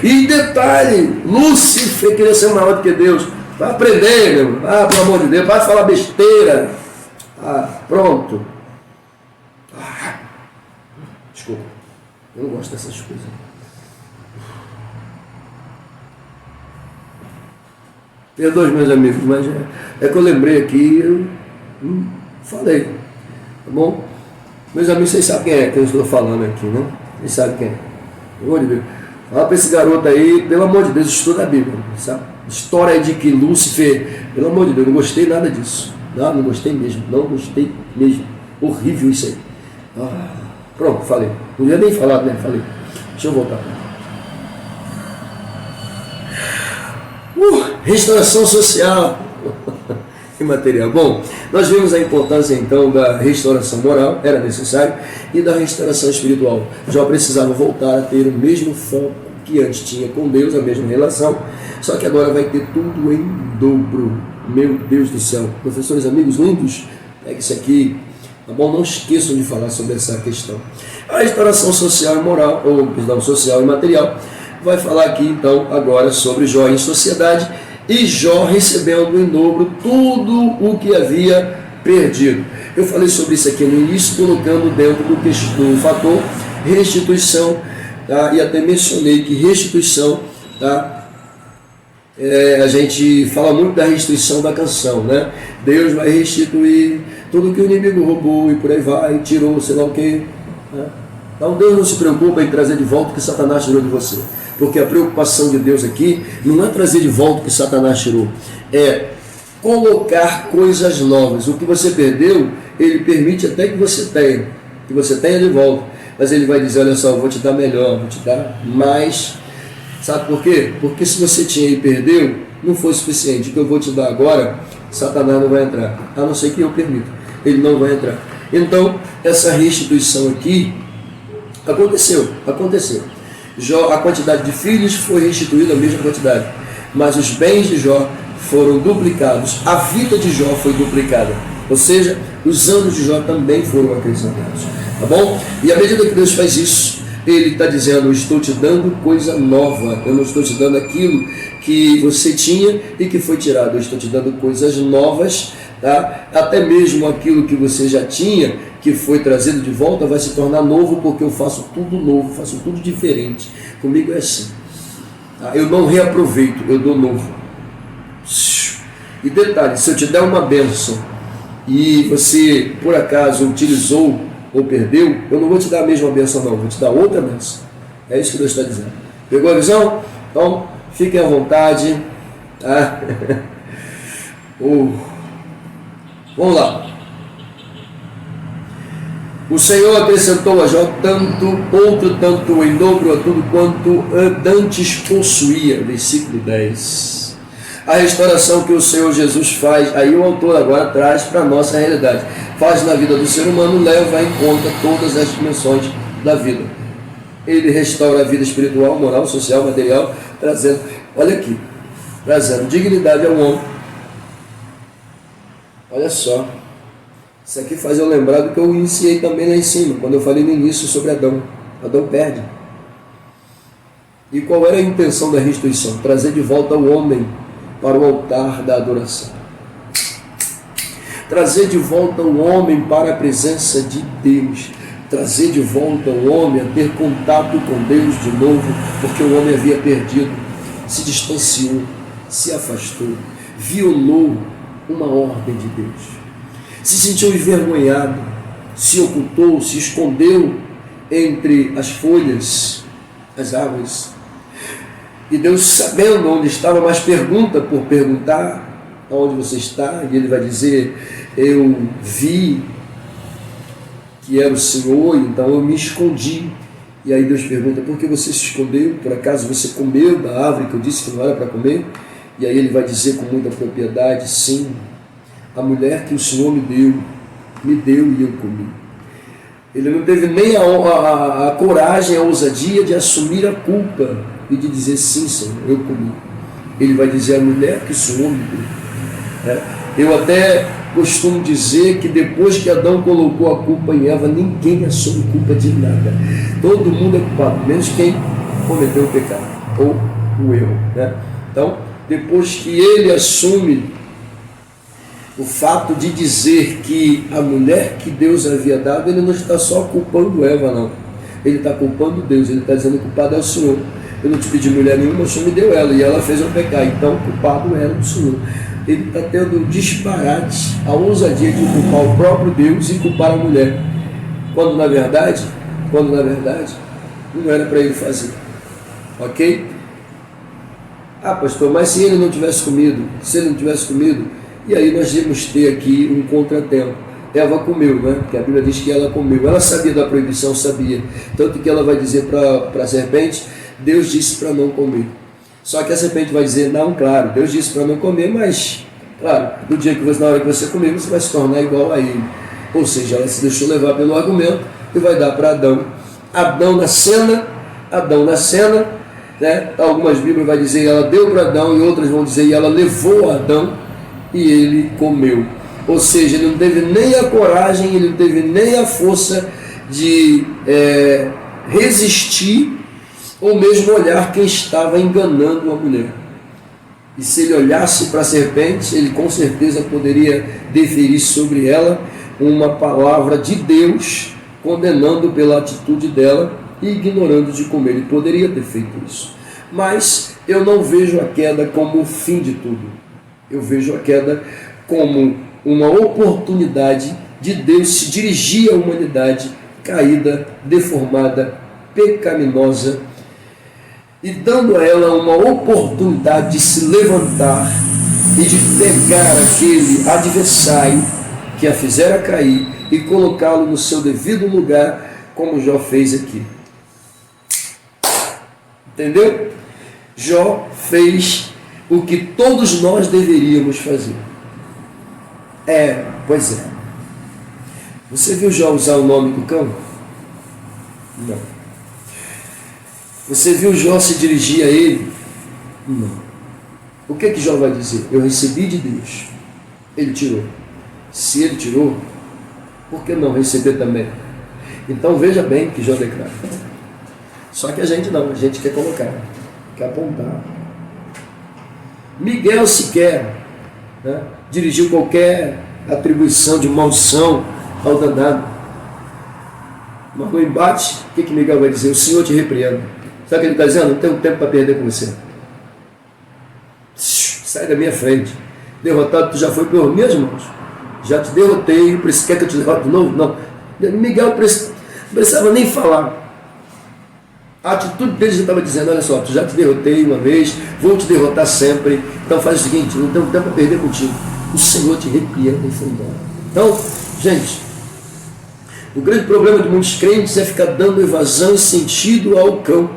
E detalhe, Lúcifer queria ser maior do que Deus. Vai aprender, meu irmão. Pelo amor de Deus, vai falar besteira. Pronto. Desculpa, eu não gosto dessas coisas. Perdoe, meus amigos, mas é que eu lembrei aqui, eu falei, tá bom? Meus amigos, vocês sabem quem é que eu estou falando aqui, né? Vocês sabem quem é. Pelo amor de Deus. Fala para esse garoto aí, pelo amor de Deus, estuda a Bíblia, sabe? História de que Lúcifer, pelo amor de Deus, não gostei nada disso. Não gostei mesmo, não gostei mesmo. Horrível isso aí. Pronto, falei. Não ia nem falar, né? Falei. Deixa eu voltar. Restauração social e material. Bom, nós vimos a importância então da restauração moral, era necessário, e da restauração espiritual. Jó precisava voltar a ter o mesmo foco que antes tinha com Deus, a mesma relação, só que agora vai ter tudo em dobro. Meu Deus do céu. Professores, amigos lindos, pega isso aqui, tá bom? Não esqueçam de falar sobre essa questão. A restauração social e moral, ou perdão, social e material, vai falar aqui então agora sobre Jó em sociedade e Jó recebendo em dobro tudo o que havia perdido. Eu falei sobre isso aqui no início, colocando dentro do fator restituição, tá? E até mencionei que restituição, tá? A gente fala muito da restituição da canção, né? Deus vai restituir tudo que o inimigo roubou e por aí vai, tirou, sei lá o que, né? Então Deus não se preocupa em trazer de volta o que Satanás tirou de você, porque a preocupação de Deus aqui não é trazer de volta o que Satanás tirou, é colocar coisas novas. O que você perdeu, Ele permite até que você tenha de volta, mas Ele vai dizer, olha só, eu vou te dar melhor, vou te dar mais. Sabe por quê? Porque se você tinha e perdeu, não foi suficiente. O que eu vou te dar agora, Satanás não vai entrar, a não ser que eu permita, ele não vai entrar. Então, essa restituição aqui aconteceu. Jó, a quantidade de filhos foi restituída a mesma quantidade, mas os bens de Jó foram duplicados, a vida de Jó foi duplicada, ou seja, os anos de Jó também foram acrescentados, tá bom? E à medida que Deus faz isso, Ele está dizendo, eu estou te dando coisa nova, eu não estou te dando aquilo que você tinha e que foi tirado, eu estou te dando coisas novas, tá? Até mesmo aquilo que você já tinha, que foi trazido de volta, vai se tornar novo, porque eu faço tudo novo, faço tudo diferente. Comigo é assim, tá? Eu não reaproveito, eu dou novo. E detalhe, se eu te der uma bênção e você por acaso utilizou ou perdeu, eu não vou te dar a mesma bênção não, vou te dar outra bênção. É isso que Deus está dizendo. Pegou a visão? Então, fiquem à vontade, tá? Vamos lá. O Senhor acrescentou a Jó outro tanto em dobro a tudo quanto dantes possuía. Versículo 10. A restauração que o Senhor Jesus faz, aí o autor agora traz para a nossa realidade, faz na vida do ser humano, leva em conta todas as dimensões da vida. Ele restaura a vida espiritual, moral, social, material, trazendo, olha aqui, trazendo dignidade ao homem. Olha só, isso aqui faz eu lembrar do que eu iniciei também lá em cima, quando eu falei no início sobre Adão. Adão perde. E qual era a intenção da restituição? Trazer de volta o homem para o altar da adoração. Trazer de volta o homem para a presença de Deus. Trazer de volta o homem a ter contato com Deus de novo, porque o homem havia perdido, se distanciou, se afastou, violou uma ordem de Deus, se sentiu envergonhado, se ocultou, se escondeu entre as folhas, as árvores. E Deus, sabendo onde estava, mas pergunta por perguntar, aonde você está? E ele vai dizer, eu vi que era o Senhor, então eu me escondi. E aí Deus pergunta, por que você se escondeu? Por acaso você comeu da árvore que eu disse que não era para comer? E aí ele vai dizer com muita propriedade, sim, a mulher que o Senhor me deu e eu comi. Ele não teve nem a coragem, a ousadia de assumir a culpa e de dizer, sim, Senhor, eu comi. Ele vai dizer, a mulher que o Senhor me deu. Eu até costumo dizer que depois que Adão colocou a culpa em Eva, ninguém assume culpa de nada. Todo mundo é culpado, menos quem cometeu o pecado ou o erro, né? Então, depois que ele assume o fato de dizer que a mulher que Deus havia dado, ele não está só culpando Eva, não. Ele está culpando Deus, ele está dizendo que o culpado é o Senhor. Eu não te pedi mulher nenhuma, o Senhor me deu ela, e ela fez eu pecar, então o culpado era o Senhor. Ele está tendo o disparate, a ousadia de culpar o próprio Deus e culpar a mulher, quando na verdade não era para ele fazer. Ok? Ah, pastor, mas se ele não tivesse comido, e aí nós íamos ter aqui um contratempo. Eva comeu, né? Porque a Bíblia diz que ela comeu. Ela sabia da proibição, sabia. Tanto que ela vai dizer para a serpente, Deus disse para não comer. Só que a serpente vai dizer, não, claro, Deus disse para não comer, mas, claro, no dia que na hora que você comer, você vai se tornar igual a ele. Ou seja, ela se deixou levar pelo argumento e vai dar para Adão. Adão na cena, né? Algumas Bíblias vai dizer, ela deu para Adão, e outras vão dizer, e ela levou a Adão, e ele comeu. Ou seja, ele não teve nem a coragem, ele não teve nem a força de resistir, ou mesmo olhar quem estava enganando a mulher. E se ele olhasse para a serpente, ele com certeza poderia deferir sobre ela uma palavra de Deus, condenando pela atitude dela e ignorando de comer. Ele poderia ter feito isso. Mas eu não vejo a queda como o fim de tudo. Eu vejo a queda como uma oportunidade de Deus se dirigir à humanidade caída, deformada, pecaminosa, e dando a ela uma oportunidade de se levantar e de pegar aquele adversário que a fizera cair e colocá-lo no seu devido lugar, como Jó fez aqui. Entendeu? Jó fez o que todos nós deveríamos fazer. Pois é. Você viu Jó usar o nome do cão? Não. Você viu Jó se dirigir a ele? Não. O que Jó vai dizer? Eu recebi de Deus. Ele tirou. Se ele tirou, por que não receber também? Então veja bem o que Jó declara. Só que a gente não, a gente quer colocar, quer apontar. Miguel sequer, né, dirigiu qualquer atribuição de maldição ao danado. Mas no embate, o que Miguel vai dizer? O Senhor te repreenda. Sabe o que ele está dizendo? Não tenho tempo para perder com você. Sai da minha frente. Derrotado tu já foi pelos meus mãos. Já te derrotei, quer que eu te derrote de novo? Não. Miguel não precisava nem falar. A atitude dele já estava dizendo, olha só, tu já te derrotei uma vez, vou te derrotar sempre. Então faz o seguinte, não tenho tempo para perder contigo. O Senhor te repreenda e foi embora. Então, gente, o grande problema de muitos crentes é ficar dando evasão e sentido ao cão.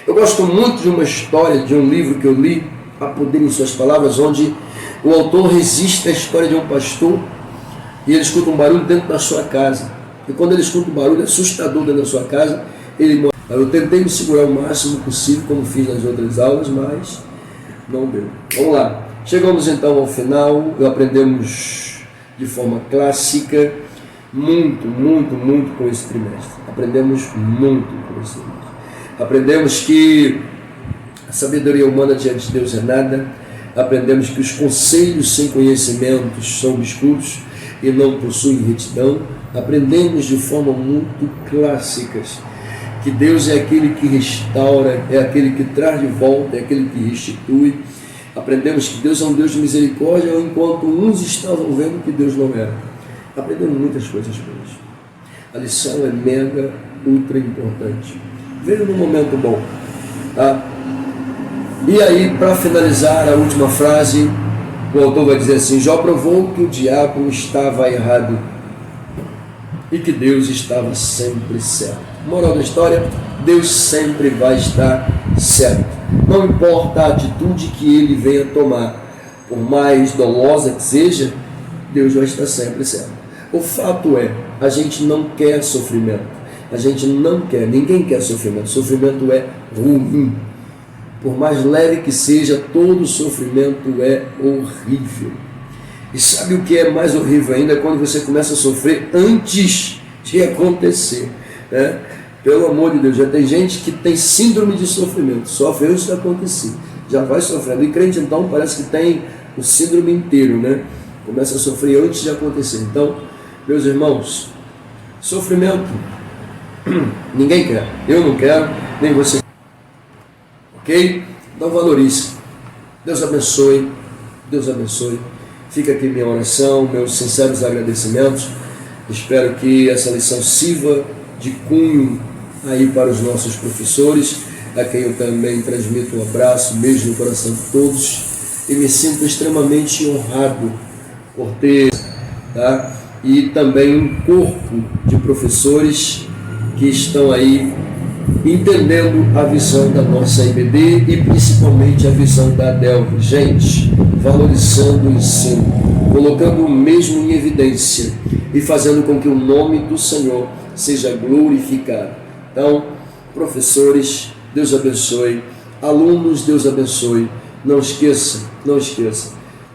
Eu gosto muito de uma história, de um livro que eu li, A Poder em Suas Palavras, onde o autor resiste à história de um pastor e ele escuta um barulho dentro da sua casa. E quando ele escuta um barulho assustador dentro da sua casa, ele morre. Eu tentei me segurar o máximo possível, como fiz nas outras aulas, mas não deu. Vamos lá. Chegamos então ao final, aprendemos de forma clássica muito com esse trimestre. Aprendemos muito com esse trimestre. Aprendemos que a sabedoria humana diante de Deus é nada. Aprendemos que os conselhos sem conhecimentos são obscuros e não possuem retidão. Aprendemos de forma muito clássicas que Deus é aquele que restaura, é aquele que traz de volta, é aquele que restitui. Aprendemos que Deus é um Deus de misericórdia, enquanto uns estavam vendo que Deus não era. Aprendemos muitas coisas boas. A lição é mega, ultra importante. Veio num momento bom. Tá? E aí, para finalizar a última frase, o autor vai dizer assim: Jó provou que o diabo estava errado e que Deus estava sempre certo. Moral da história: Deus sempre vai estar certo. Não importa a atitude que ele venha tomar, por mais dolosa que seja, Deus vai estar sempre certo. O fato é, a gente não quer sofrimento. A gente não quer, ninguém quer sofrimento. Sofrimento é ruim. Por mais leve que seja, todo sofrimento é horrível. E sabe o que é mais horrível ainda? É quando você começa a sofrer antes de acontecer, né? Pelo amor de Deus, já tem gente que tem síndrome de sofrimento, sofre antes de acontecer, já vai sofrendo. E crente então parece que tem o síndrome inteiro, né? Começa a sofrer antes de acontecer. Então, meus irmãos, sofrimento ninguém quer, eu não quero, nem você, ok? Então valorize. Deus abençoe, Deus abençoe. Fica aqui minha oração, meus sinceros agradecimentos. Espero que essa lição sirva de cunho aí para os nossos professores, a quem eu também transmito um abraço, um beijo no coração de todos, e me sinto extremamente honrado por ter, tá? E também um corpo de professores que estão aí entendendo a visão da nossa IBD e principalmente a visão da Adelve. Gente, valorizando o ensino, colocando o mesmo em evidência e fazendo com que o nome do Senhor seja glorificado. Então, professores, Deus abençoe. Alunos, Deus abençoe. Não esqueça,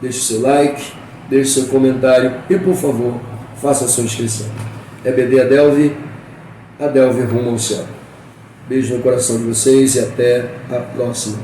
deixe o seu like, deixe o seu comentário e, por favor, faça a sua inscrição. EBD Adelve rumo ao céu. Beijo no coração de vocês e até a próxima.